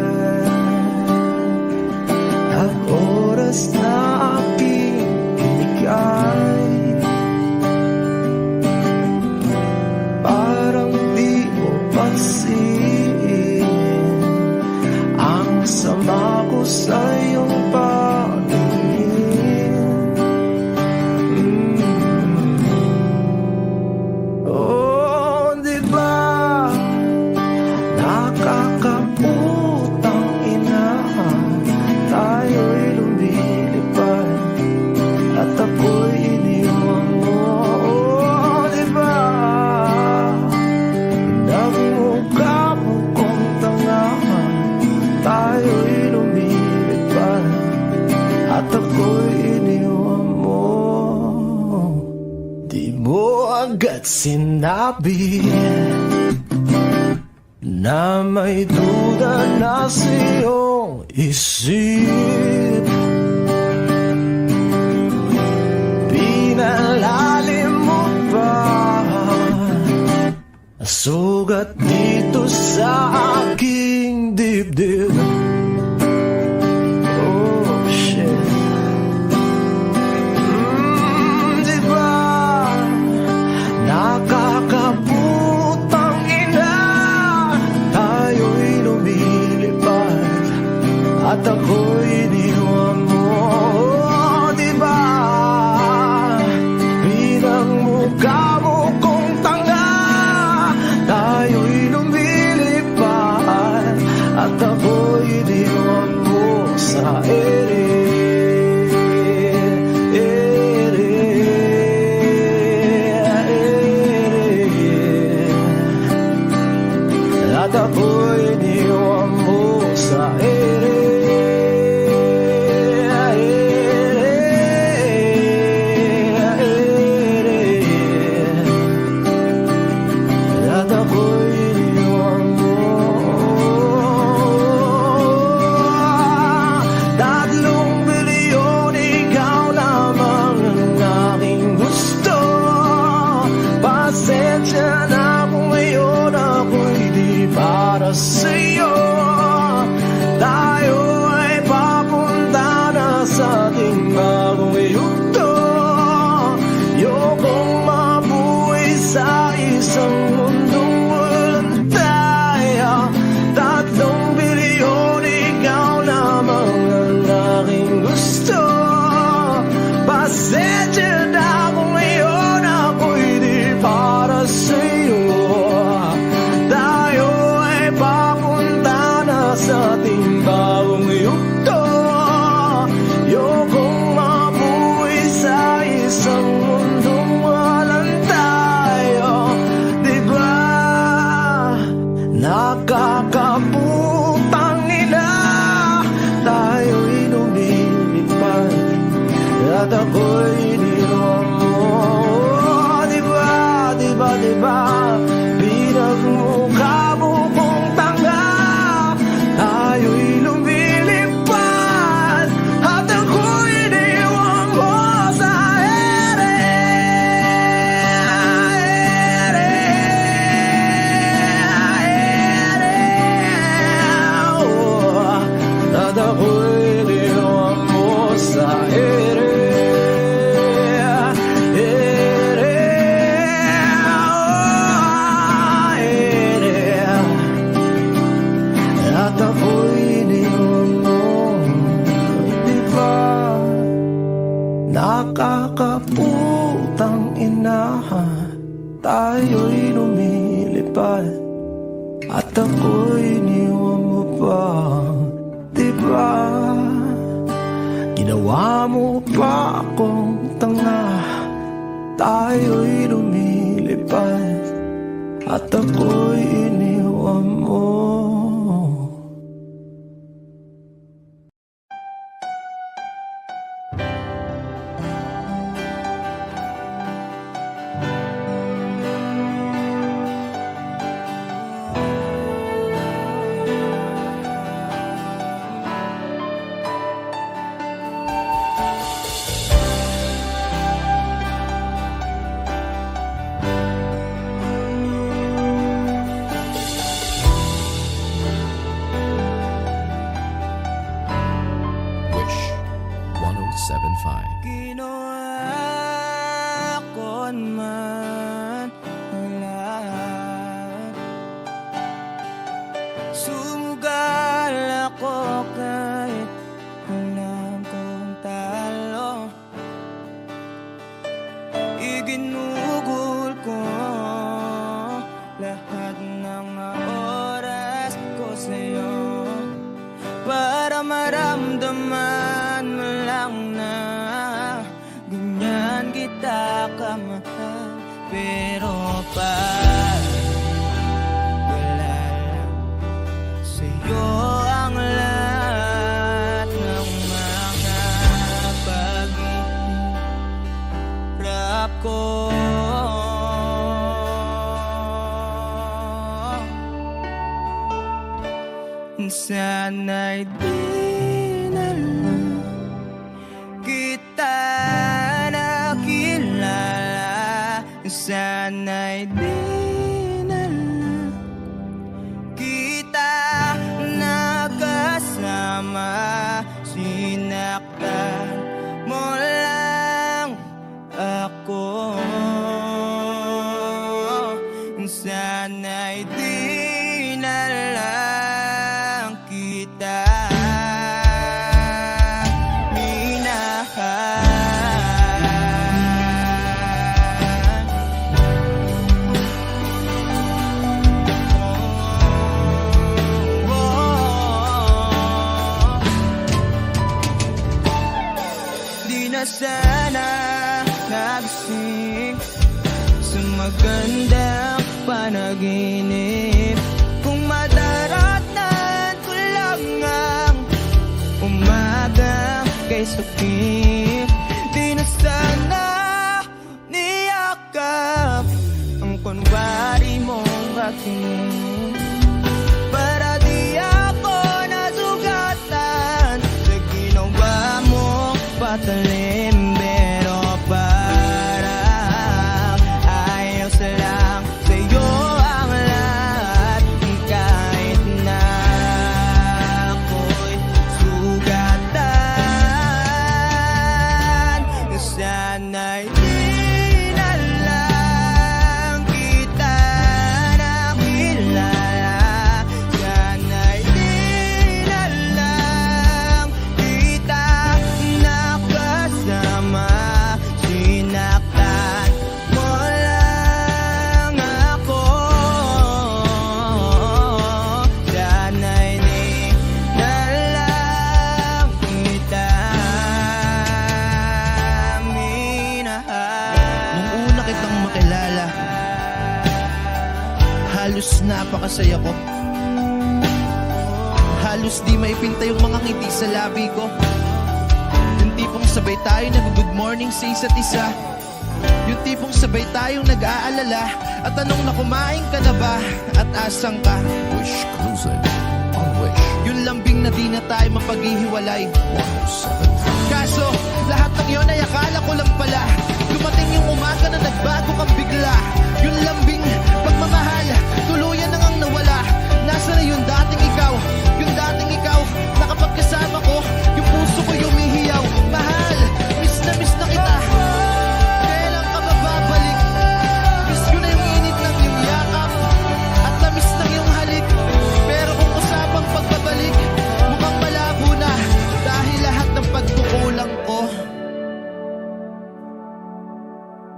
at oras na aking binigay, parang di mo pansin ang sama ko sa iyong paningin. Oh, di ba nakakaputang ina, tayo'y lumilipad at ako'y iniwan mo. Oh, di ba nagmukha mo kong tanga, tayo'y lumilipad at ako'y iniwan mo. Di mo agad sinabi na may duda na sa iyong isip. Pinalalim mo pa sugat dito sa aking dibdib. Oh, shit. Di ba nakakaputang ina, tayo'y lumilipad at ako'y iniwan mo. Oh, di ba pinagmukha mo kong tanga, tayo'y lumilipad at ako'y sa ating bagong yugto. Ayokong mabuhay sa isang mundong walang tayo. 3 bilyon, ikaw lamang ang aking gusto. Pasensya na kung ngayon ako'y di para sa'yo. Tayo ay papunta na sa ating bagong yugto. Ayokong mabuhay sa isang mundong walang tayo. Diba? Nakakaputang ina, tayo'y lumilipad at ako'y iniwan mo. Diba, diba, diba? Pinagmukha mo kong tanga, tayo'y lumilipad at ako'y iniwan mo sa ere. At ako'y iniwan mo sa ere. At ako'y iniwan mo. Diba? Nakakaputang ina, tayo'y lumilipad at ako'y iniwan mo pa. Diba? Ginawa mo pa akong tanga, tayo'y lumilipad at ako'y iniwan mo. Wish 1075. Ginawa ko man lahat. Sumugal ako kahit alam kong talo. Iginugol ko lahat ng oras ko sa'yo para maramdaman mo lang na ganyan kita kamahal. Pero pag wala lang sa'yo ang lahat ng mga pag-iirap ko, sana'y di na lang kita nakilala. Sana'y di na lang kita nakasama. Sinaktan mo lang ako. Sana'y di na lang kita Di na sana nagising sa magandang panaginip kung madaratan ko lang ang umaga kay sakit. Di na sana niyakap ang kunwari mong aking para di ako nasugatan sa ginawa mong patalim. Pero parang ayos lang sa'yo ang lahat kahit na ako'y sugatan. Halos napakasaya ko. Halos di maipinta yung mga ngiti sa labi ko. Yung tipong sabay tayo nag-good morning sa isa't isa. Yung tipong sabay tayong nag-aalala. At tanong na kumain ka na ba? At asang ka? Wish Cruising on Wish Yung lambing na di na tayo mapaghihiwalay. 107.3. Kaso, lahat ng yon ay akala ko lang pala. Dumating yung umaga na nagbago kang bigla. Yung lambing, pagmamahal, tuluyan nang ang nawala. Nasa na yung dating ikaw? Yung dating ikaw, na kapag kasama ko, yung puso ko yumihiyaw. Mahal, miss na kita. Kailan ka ba babalik? Miss ko na yung init ng iyong yakap. At na-miss ng iyong halik. Pero kung usapang pagbabalik, mukhang malabo na. Dahil lahat ng pagkukulang ko,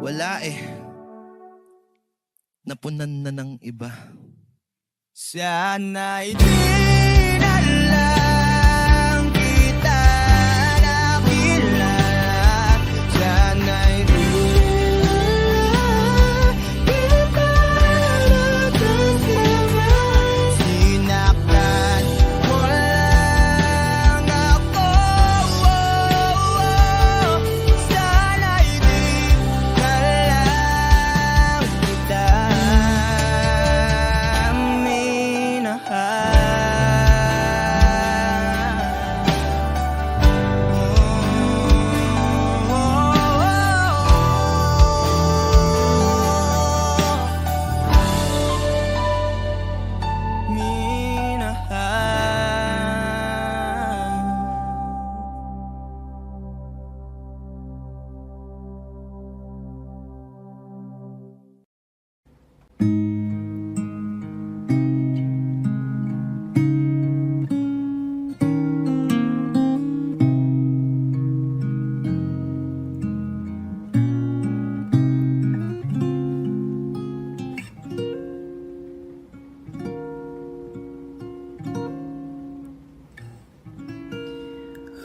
wala napunan na ng iba. Sana'y di na lang kita nakilala. Sana'y di kita natatamahan. Sinaktan mo lang ako. Sana'y di na lang kita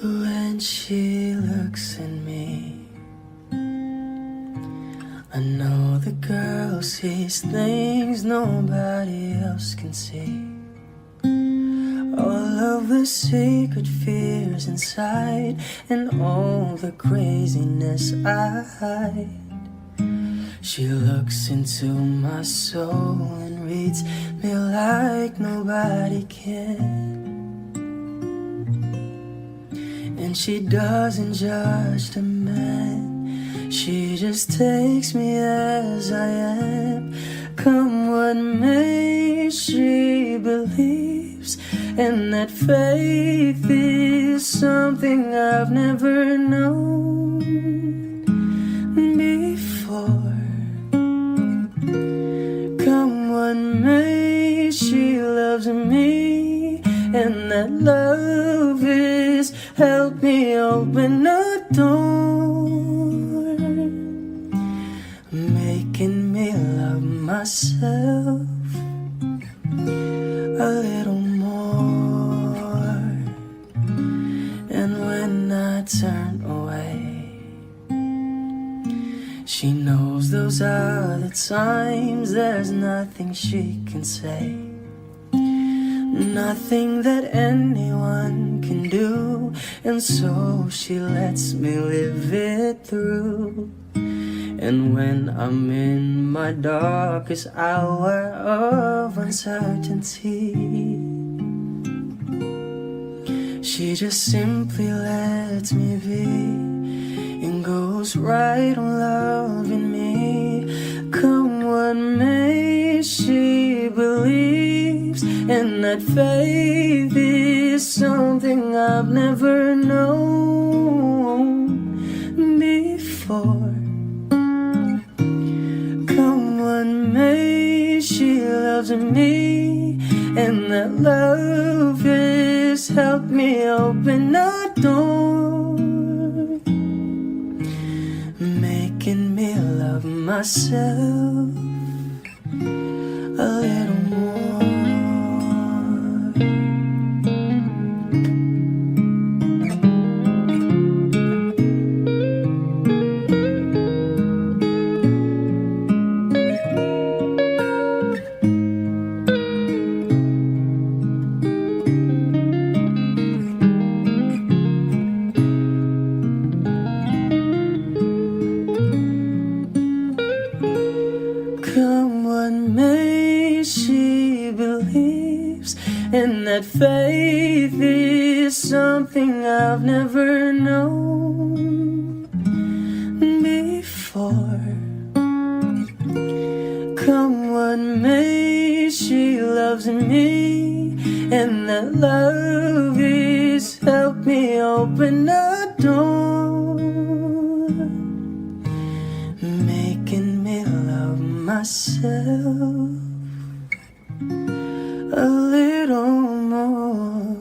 When she looks at me, I know the girl sees things nobody else can see. All of the secret fears inside and all the craziness I hide. She looks into my soul and reads me like nobody can. And she doesn't judge the man, she just takes me as I am. Come what may, she believes, and that faith is something I've never known before. Come what may, she loves me, and that love is help me open a door, making me love myself a little more. And when I turn away, she knows those are the times there's nothing she can say. Nothing that anyone can do, and so she lets me live it through. And when I'm in my darkest hour of uncertainty, she just simply lets me be and goes right on loving me. Come what may, she believes, and that faith is something I've never known before. Come what may, she loves me, and that love has helped me open a door, making me love myself a little more. I've never known before. Come what may, she loves me, and that love is help me open a door, making me love myself a little more.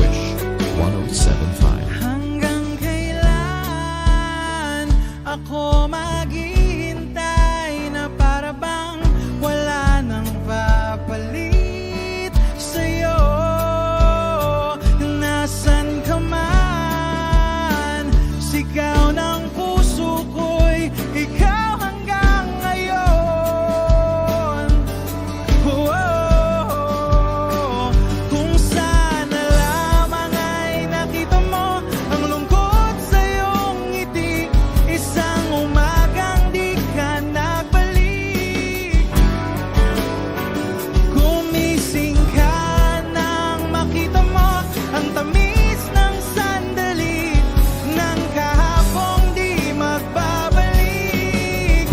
Wish 1075. Hanggang kailan ako maghihintay na para bang wala nang papalit sa'yo? Nasaan ka man? Sigaw ng puso ko'y ikaw hanggang ngayon. Kung sana lamang ay nakita mo ang lungkot sa iyong ngiti, isang umagang di ka nagbalik. Gumising ka nang makita mo ang tamis ng sandali ng kahapong di magbabalik.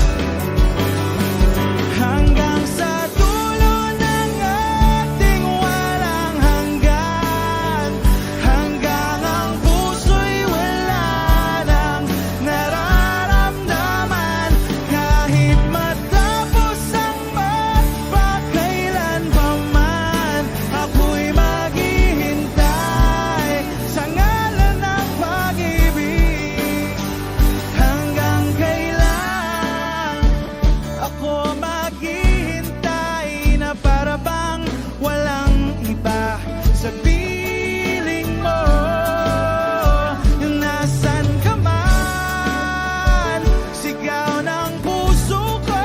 Hanggang sa dulo ng ating walang hanggan, hanggang ang puso'y wala nang nararamdaman. Kahit matapos ang magpakailan pa man, ako'y maghihintay sa ngalan ng pag-ibig. Hanggang kailan ako maghihintay na para bang walang iba sa piling mo? Nasaan ka man? Sigaw ng puso ko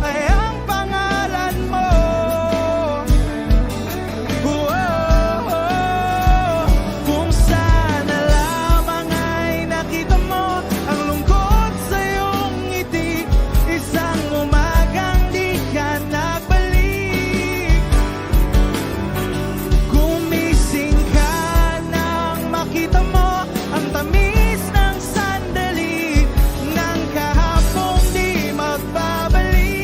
ay ang pangalan mo. Kung sana lamang ay nakita mo ang lungkot sa iyong ngiti, isang umagang di ka nagbalik. Gumising ka nang makita mo ang tamis ng sandali ng kahapong di magbabalik.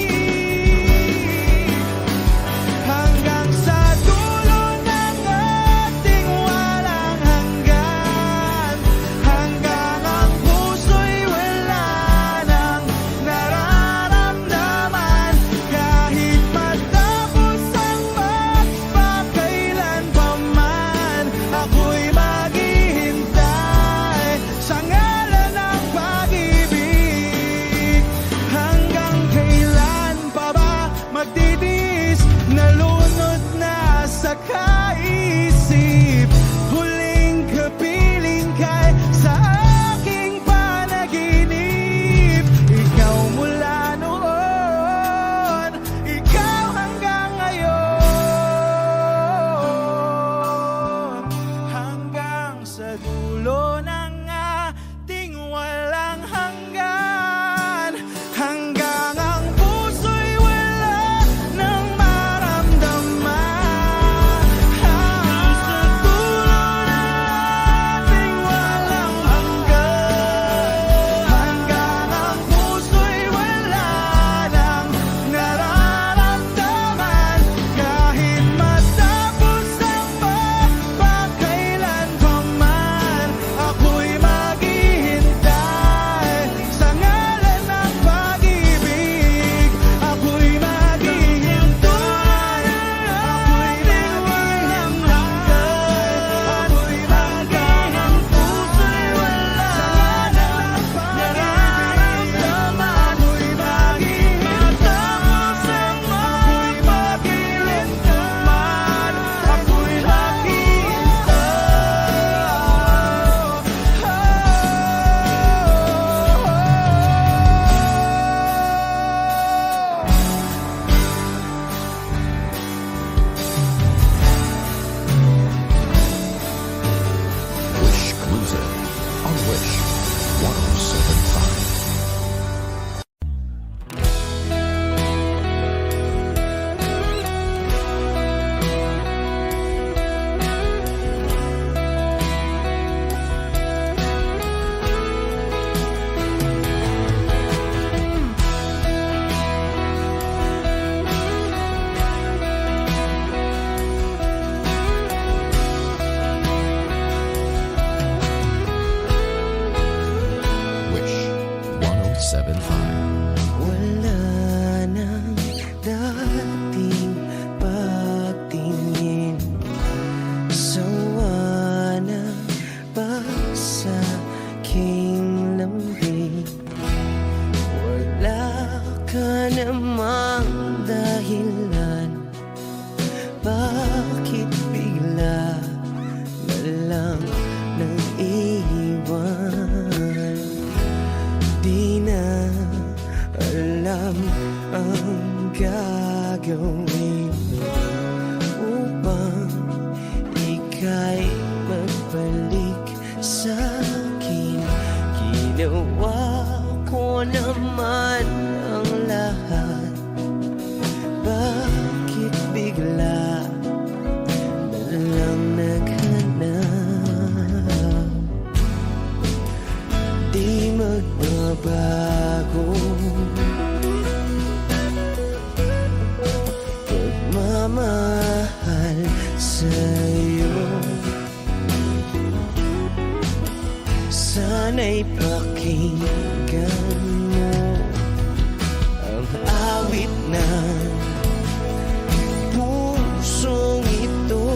Hanggang sa dulo ng ating walang hanggan, hanggang ang puso'y wala nang nararamdaman. Kahit matapos ang magpakailan pa man, ako'y maghihintay sa ngalan ng pag-ibig. Hanggang kailan pa ba magtitiis? Nalunod na sa kaisip, huling kapiling kay sa aking panaginip. Ikaw mula noon, ikaw hanggang ngayon. Hanggang sa dulo ng ating walang hanggan, hanggang ang puso'y wala nang maramdaman. gagawin upang ika'y magbalik sa'kin? Ginawa ko naman ang lahat, bakit bigla na lang naghanap? Di magbabago pagmamahal sa'yo. Sana'y pakinggan mo ang awit ng pusong ito.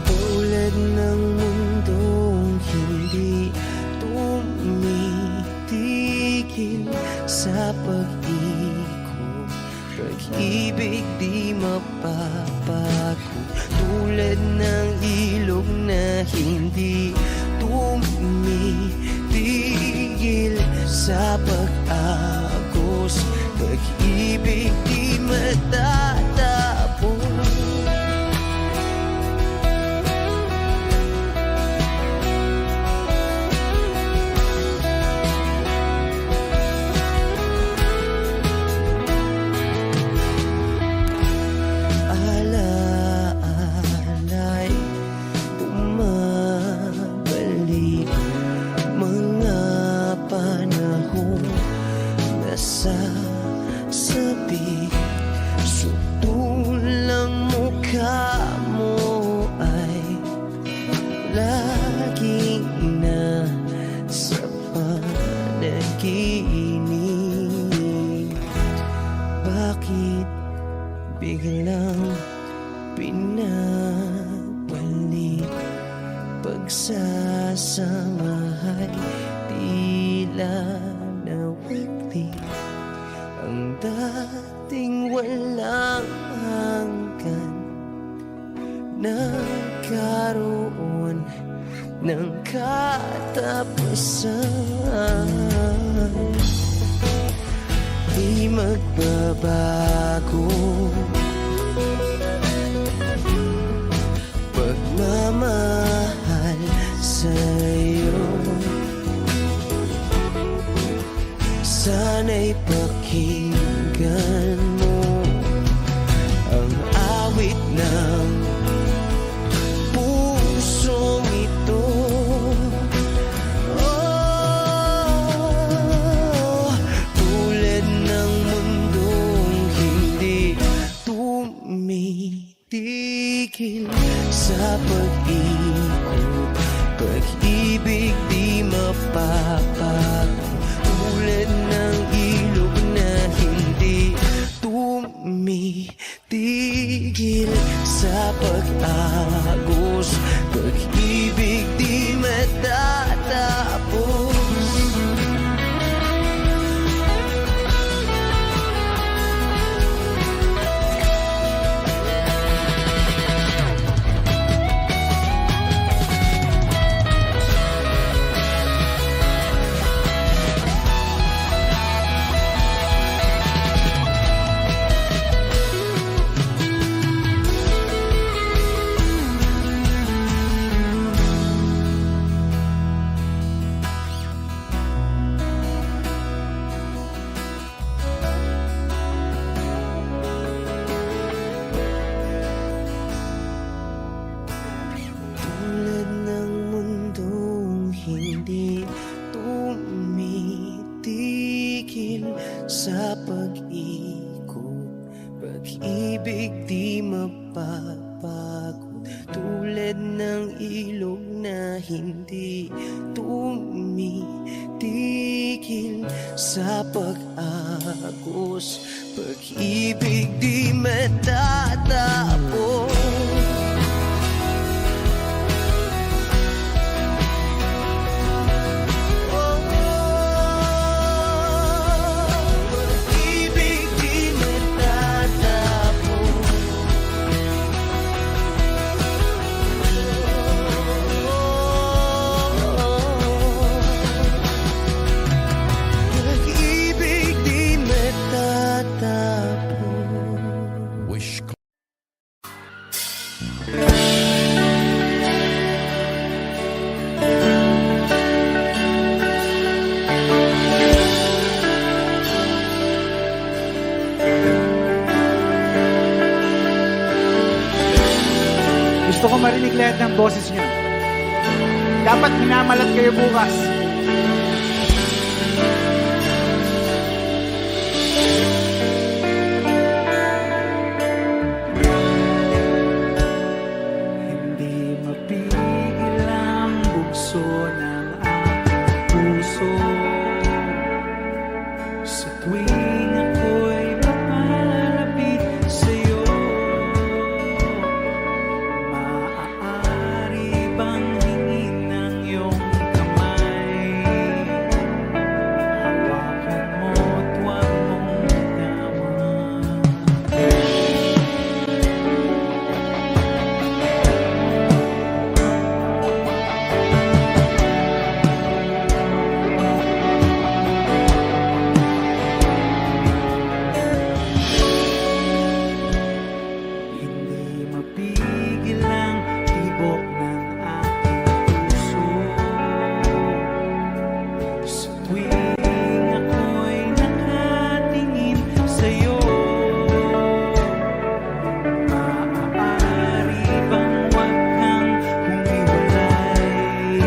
Tulad ng mundong hindi tumitigil sa pag-ikot, pag-ibig di mapapago. Tulad ng ilog na hindi tumitigil sa pag-agos, pag-ibig di matatapos. Alaala'y bumabalik, mga panahon nasasabi. Sutulang mukha mo ay laging nasa panaginip. Bakit biglang pinabalik? Pagsasamahay tila nawagli, ang dating walang hanggan nagkaroon ng katapusan. Di magbabago pagmamahal sa'yo. Sana'y pakinggan mo ang awit ng pusong ito. Tulad ng mundong hindi tumitigil sa pag-ikot, pag-ibig di mapapago. Tulad ng ilog na hindi tumitigil sa pag-agos, pag-ibig di matatapos. Tulad ng mundong hindi tumitigil sa pag-ikot, pag-ibig di mapapagod. Tulad ng ilog na hindi tumitigil sa pag-agos, pag-ibig di matatapos. Pag-ibig Gusto ko marinig lahat ng boses niyo. Dapat minamalat kayo bukas. Hindi mapigil ang bugso ng aking puso sa tuwing ako'y papalapit sa'yo. Maaari bang hingin ng iyong kamay? Hawakan mo't huwag mong bitawan. Hindi mapigil ang tibok ng aking puso sa tuwing ako'y nakatingin sa'yo. Maaari bang huwag kang humiwalay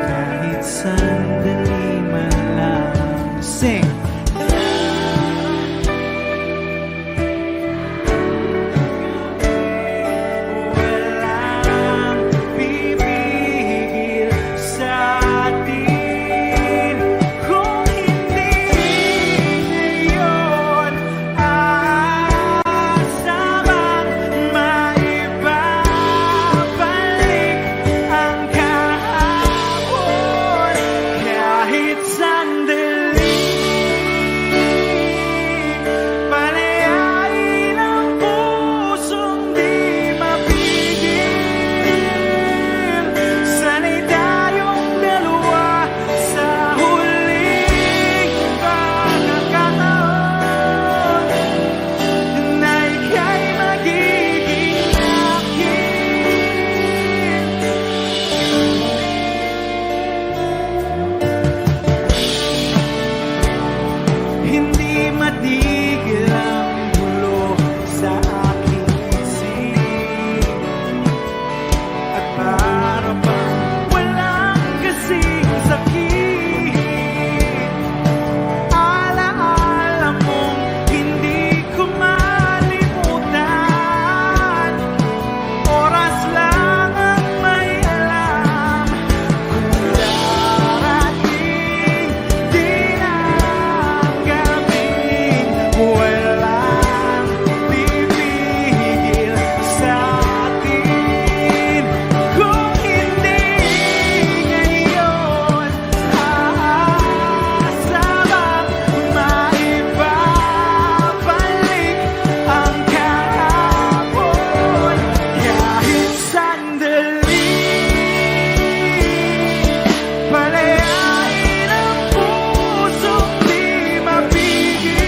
kahit sandali man lang? Sing! Walang pipigil sa atin kung hindi ngayon aasabang maibabalik ang kahapon kahit sandali. Palayain ang pusong di mapigil. Sana'y tayong dalawa sa huling pagkakataon na ika'y magiging akin. Hindi matigil ang gulo sa aking isip at para bang walang kasing sakit. Alaala mong hindi ko malimutan. Oras lang ang may alam kung darating din ang gabing walang pipigil sa atin kung hindi ngayon aasabang maibabalik ang kahapon kahit sandali. Palayain ang pusong di mapigil.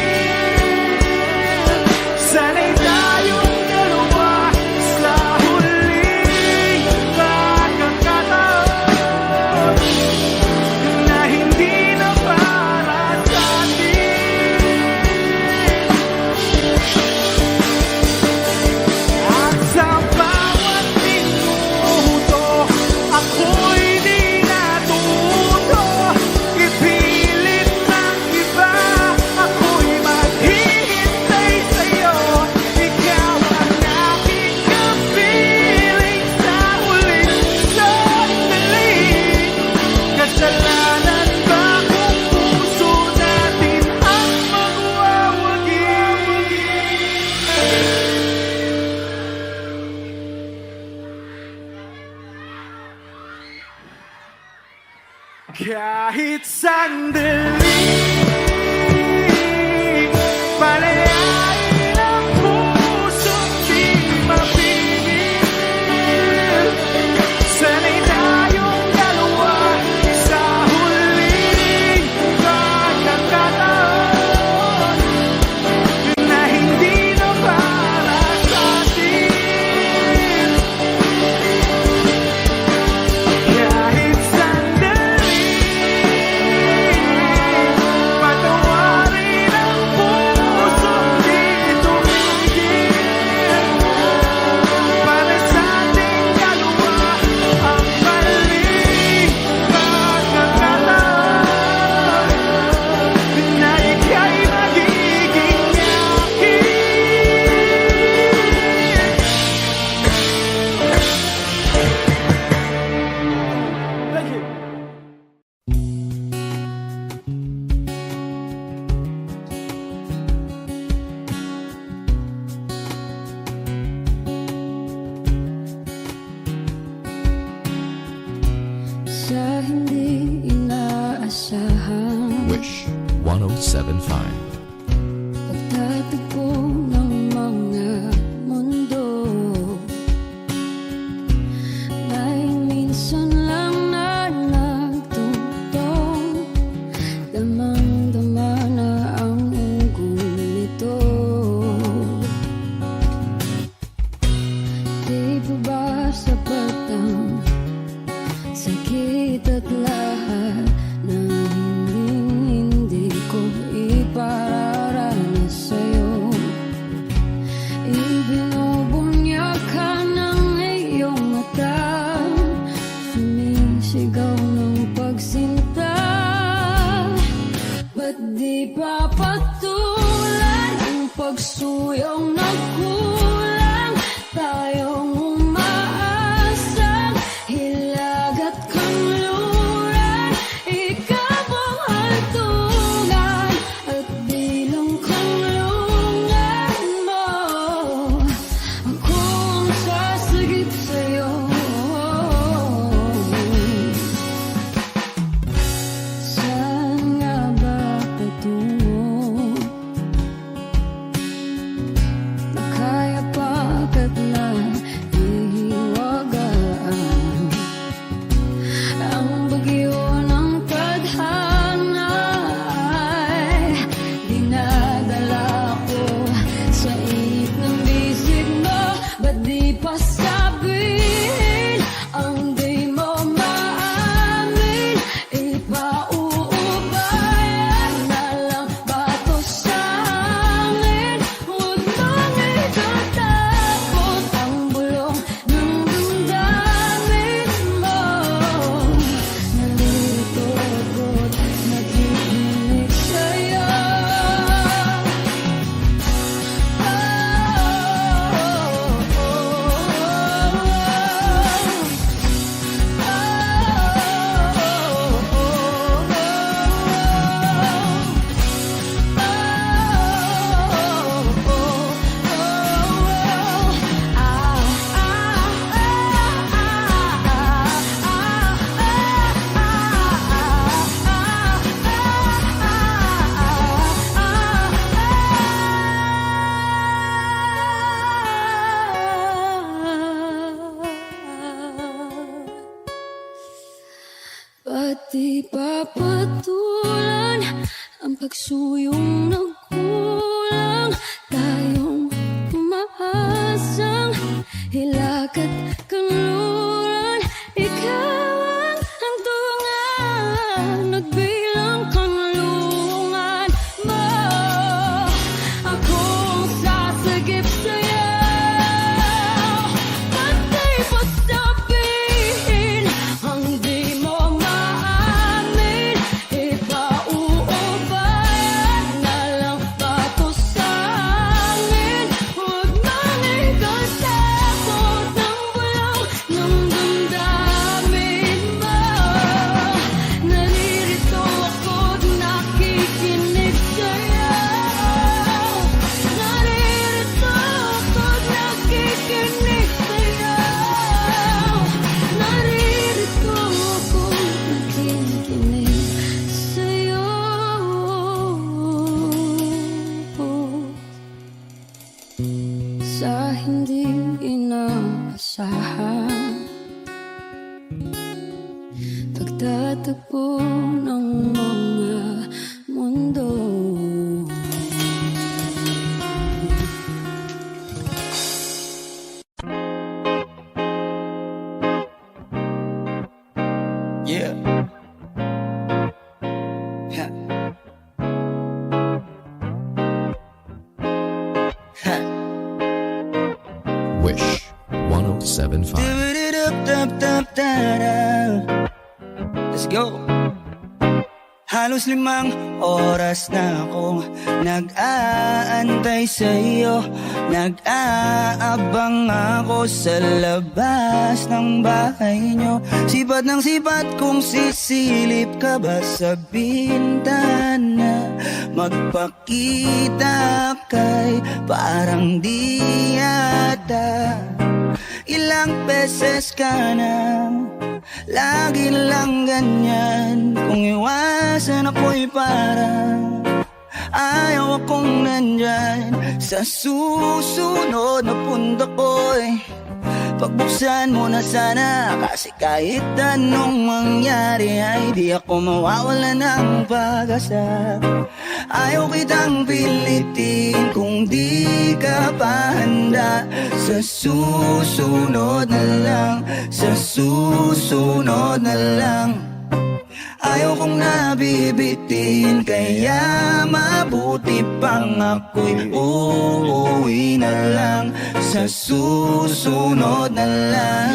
Sana'y tayong dalawa sa huling pagkakataon na hindi na para sa atin. At sa bawat minuto ako'y di natuto ipilit ng iba. Ako'y maghihintay sa'yo. Ikaw ang aking kapiling sa huling sandali. Kasalanan ba kung puso natin ang magwawagi? Kahit sandali, palayain ang pusong di mapigil. Sana'y tayong dalawa sa huling pagkakataon na hindi na para sa atin. Kahit sandali, 1075. Pagtatagpo ng mga mundo, may minsan lang na nagtutong, damang-dama na ang unggoy nito. Di pa ba sapat ang sakit at lahat na hindi ko ipararanas sa'yo? Ibinubunyag ka ng iyong mata, sumisigaw ng pagsinta. Ba't di pa patulan ang pagsuyong nagkulang? Tayong umaasang hilag at kanluran, ikaw ang hantungan at bilang kanlungan mo. Ako ang sasagip sa'yo. Saan nga ba patungo? Na kaya pagkat na ihiwagaan ang bagyo ng tadhana ay dinadala ko sa init ng bisig mo. Ba't di pa sabihin ang di mo maamin? Ipauubayan na lang ba to sa amin? Huwag mong itatakot ang bulong ng damdamin mo. Nalilito ako't nakikinig sa'yo. Ba't di pa patulan ang pagsuyong nagkulang? Tayong umaasang hilag at kanluran, ikaw ang hantungan at bilang kanlungan mo. Ako ang sasagip sa'yo. Ba't di pa sabihin ang di mo maamin? Ipauubayan na lang ba to sa amin? Huwag mong ikatakot ng bulong ng damdamin mo. Naririto ako't nakikinig sa'yo. Naririto ako't nakikinig sa'yo. Naririto ako't nakikinig sa'yo. Sa hindi inaasahan, pagtatagpo ng mga mundo. Yeah. Ha. Ha. Wish 1075. Let's go. Halos 5 oras na akong nag-aantay sa'yo. Nag-aabang ako sa labas ng bahay nyo. Sipat ng sipat kung sisilip ka ba sa bintana. Magpakita kay parang di yata. Ilang beses ka na, lagi lang ganyan. Kung iwasan ako'y parang Ayaw akong nandyan sa susunod na punta ko'y pagbuksan mo na sana, kasi kahit anong mangyari ay di ako mawawala ng pag-asa. Ayaw kitang pilitin kung di ka pa handa. Sa susunod na lang, sa susunod na lang. Ayaw kong nabibitin, kaya mabuti pang ako'y uuwi na lang. Sa susunod na lang.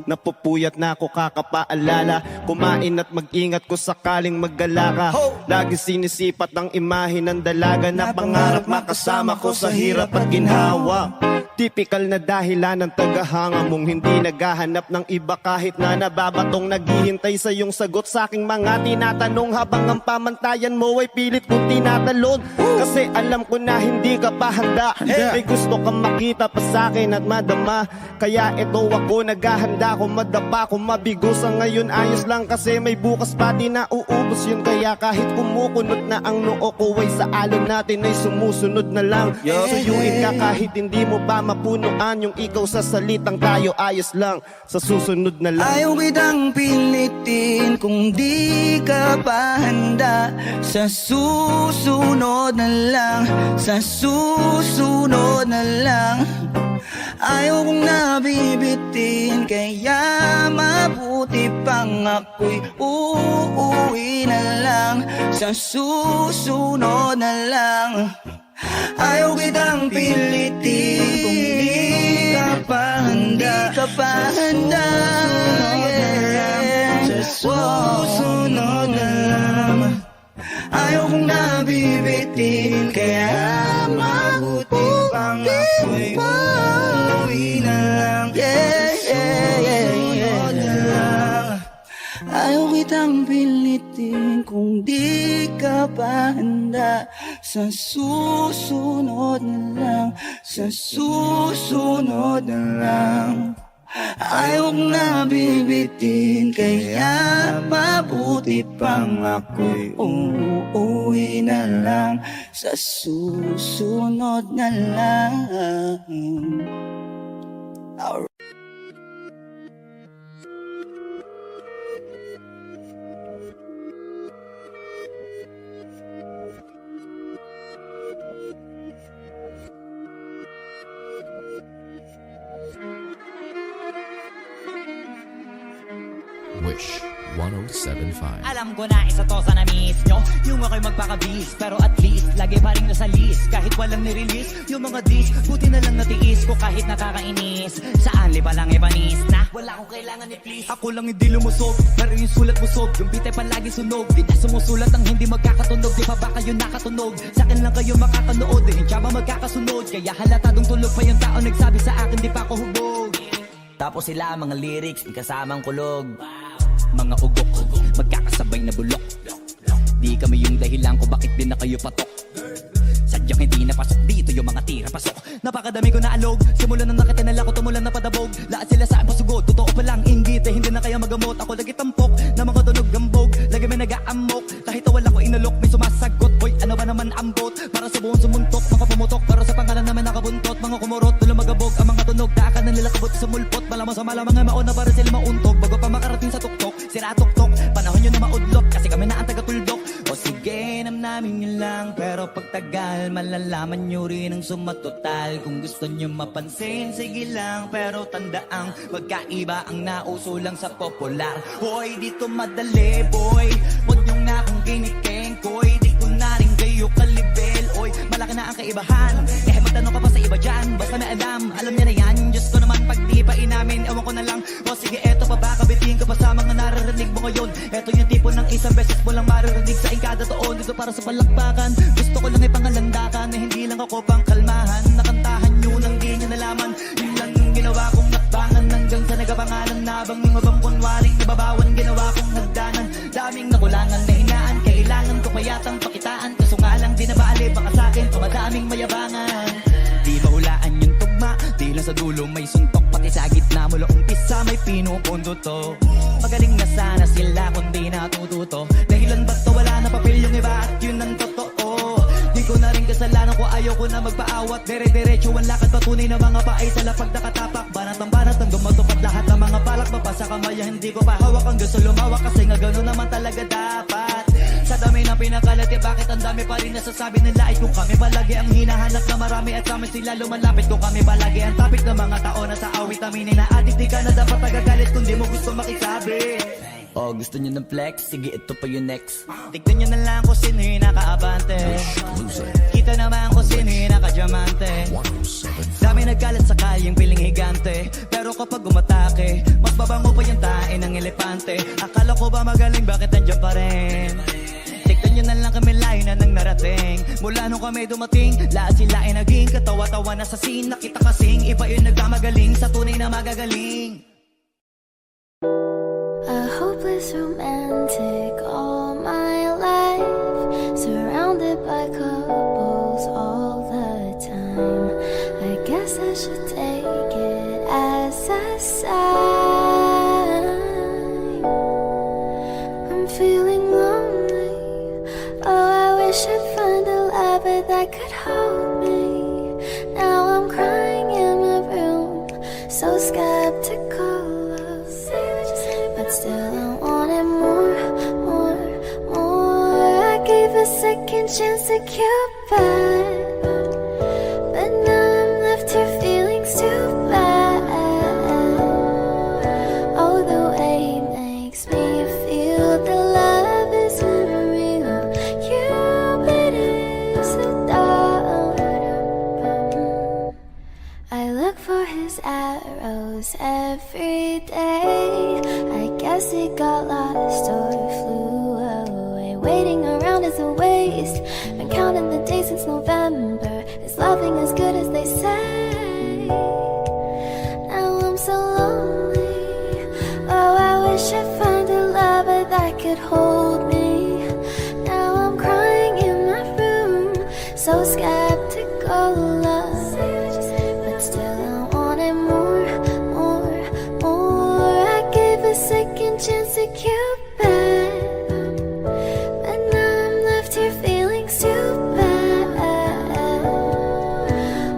Napupuyat na ako kakapaalala, kumain at mag-ingat ko sakaling maggala ka. Lagi sinisipat ng imahe ng dalaga na pangarap makasama ko sa hirap at ginhawa. Typical na dahilan ng tagahanga mong hindi naghahanap ng iba kahit na nababatong naghihintay sa iyong sagot sa aking mga tinatanong habang ang pamantayan mo ay pilit kong tinatalon. Kasi alam ko na hindi ka pa handa. May gusto kang makita pa sa akin at madama, kaya ito ako naghahanda kung madapa kung mabigo. Sa ngayon ayos lang kasi may bukas pa di na uubos yun, kaya kahit kumukunot na ang noo ko ay sa alon natin ay sumusunod na lang. Suyuin ka kahit hindi mo pa mapunuan yung ikaw sa salitang tayo ayos lang. Sa susunod na lang. Ayaw kitang pilitin kung di ka pa handa. Sa susunod na lang, sa susunod na lang. Ayaw kong nabibitin, kaya mabuti pang ako'y uuwi na lang. Sa susunod na lang. Ayaw kitang pilitin kung di ka pa handa. Di ka pa handa, yeah. Sa susunod na lang. Ayaw kong nabibitin, kaya mabuti pang ako'y uuwi na lang. Yeah, yeah, yeah, yeah. Ayaw kitang pilitin kung di ka pa handa. Sa susunod na lang, sa susunod na lang. Ayaw kong nabibitin, kaya mabuti pang ako'y uuwi na lang. Sa susunod na lang. Wish 1075. Alam ko na isa to sa na-miss nyo, yung ako'y magpakabis, pero at least lagi pa rin nasa list. Kahit walang nirelease yung mga dis, buti na lang natiis ko kahit nakakainis. Saan li pa lang ipanis na wala akong kailangan ni please. Ako lang hindi lumusog, pero yung sulat busog, yung bitay palagi sunog. Di na sumusulat ang hindi magkakatunog, di pa ba kayo nakatunog? Sa akin lang kayo makakanood, hindi ba magkakasunod? Kaya halatadong tulog pa yung tao nagsabi sa akin di pa ako hubog. Tapos sila mga lyrics, di kasamang kulog. Mga ugok, magkakasabay na bulok. Di kami yung dahilan kung bakit din na kayo patok. Sadyang hindi napasok dito yung mga tira pasok. Napakadami ko na alog, simulan na nakitinala ko tumulan na padabog. Lahat sila sa akin pasugod, totoo pa lang inggit hindi na kaya magamot. Ako lagi tampok na mga tunog gambog, lagi may nag-aamok. Kahit wala ko inalok, may sumasagot. Boy, ano ba naman ambot? Para sa buong sumuntok, mga pumutok. Para sa pangalan namin nakabuntot, mga kumurot, tulang magabog. Ang mga tunog, daakan na nila kabot sa mulpot. Malamang sa malamang nga mauna para sila mauntog. Bago pa makarating sa tuktok, sira tuktok. Panahon nyo na maudlot, kasi kami na ang taga-tuldok. O sige, namin yun lang. Pero pagtagal, malalaman nyo rin ang sumatotal. Kung gusto nyo mapansin, sige lang. Pero tandaang magkaiba ang nauso lang sa popular. Hoy, dito madali, boy. Huwag nyo nga akong ginikeng, koy. Di ko na rin kayo kalibel, oy. Malaki na ang kaibahan. Eh, magtanong ka pa sa iba dyan. Basta may alam niya na yan. Diyos ko naman pag di pa inamin, ewan ko na lang. O sige, eto pa ba, kabitiin ka pa sa mga naririnig mo ngayon. Eto yung tipo ng isang beses mo lang maririnig sa ingkada toon. Dito para sa palakpakan, gusto ko lang ipangalandakan na hindi lang ako pang kalmahan. Nakantahan nyo nang di nyo nalaman. Yun lang yung ginawa kong nakbangan hanggang sa nagapangalan na bang mga bangkon waring nababawan. Ginawa kong nagdanan, daming nakulangan na hinaan. Kailangan ko payatang pakitaan, kaso nga lang di na baali. Baka sa'kin tumadaming mayabangan. Di ba hulaan yung tugma, di lang sa dulo may suntok. Pati sa gitna mula umpisa may pinupundo to. Magaling na sana sila kundi natututo. Dahilan ba't to wala na papel yung iba at yun ang totoo. ayoko na magpaawat. Dire-diretso ang lakad, patunay na mga paay sa lapag nakatapak. Banat ang banat hanggang matupad lahat ng mga balak. Mapasa kamay, hindi ko pa hawak ang gusto lumawak. Kasi nga gano'n naman talaga dapat. Sa dami ng pinakalat, bakit ang dami pa rin nasasabi nila ay kung kami palagi ang hinahanap na marami at sa amin sila lumalapit. Kung kami palagi ang topic ng mga tao na sa awit aminin na addict, di ka na dapat nagagalit kung di mo gusto makisabi. Oh, gusto nyo ng flex? Sige, ito pa yung next. Tignan nyo na lang kung sino yung nakaabante. Kita naman kung sino yung nakadiamante. Dami nagkalat sa kalyeng piling higante. Pero kapag umatake, mas babango pa yung tae ng elepante. Akala ko ba magaling, bakit nandiyan pa rin? Tignan nyo na lang kami layo na nang narating. Mula nung kami dumating, lahat sila ay naging katawa-tawa na sa scene. Nakita kasing iba yung nagkamagaling sa tunay na magagaling. A hopeless romantic all my life, surrounded by couples all the time. I guess I should take it as a sign. I'm feeling lonely. Oh, I wish I'd find a lover that could hold me. Now I'm crying in my room, so skeptical. But still I wanted more, more, more. I gave a second chance to Cupid, but now I'm left here feeling too bad. Oh, the way he makes me feel the love is unreal. Cupid is the dog. I look for his arrows every day. I guess he got lost or flew away. Waiting around is a waste. Been counting the days since November. Is loving as good as they say? Now I'm so lonely. Oh, I wish I'd find a lover that could hold me. Now I'm crying in my room, so skeptical of. But still I wanted more, more, more. I gave a second chance to Cupid, but now I'm left here feeling too bad.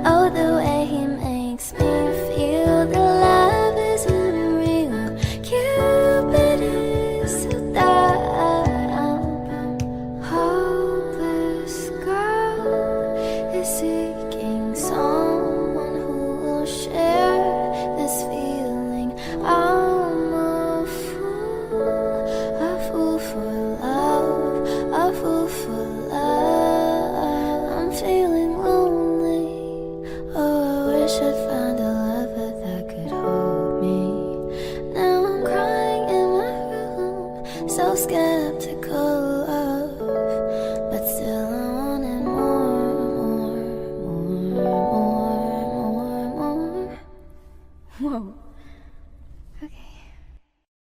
Oh, the way he makes me feel the love is unreal. Cupid is so dumb. Hopeless girl is seeking someone who will share this feeling. I'm a fool for love, a fool for love. I'm feeling lonely. Oh, I wish I'd find a lover that could hold me. Now I'm crying in my room, so skeptical of, but still I wanted more, more, more, more, more, more. Whoa. Okay.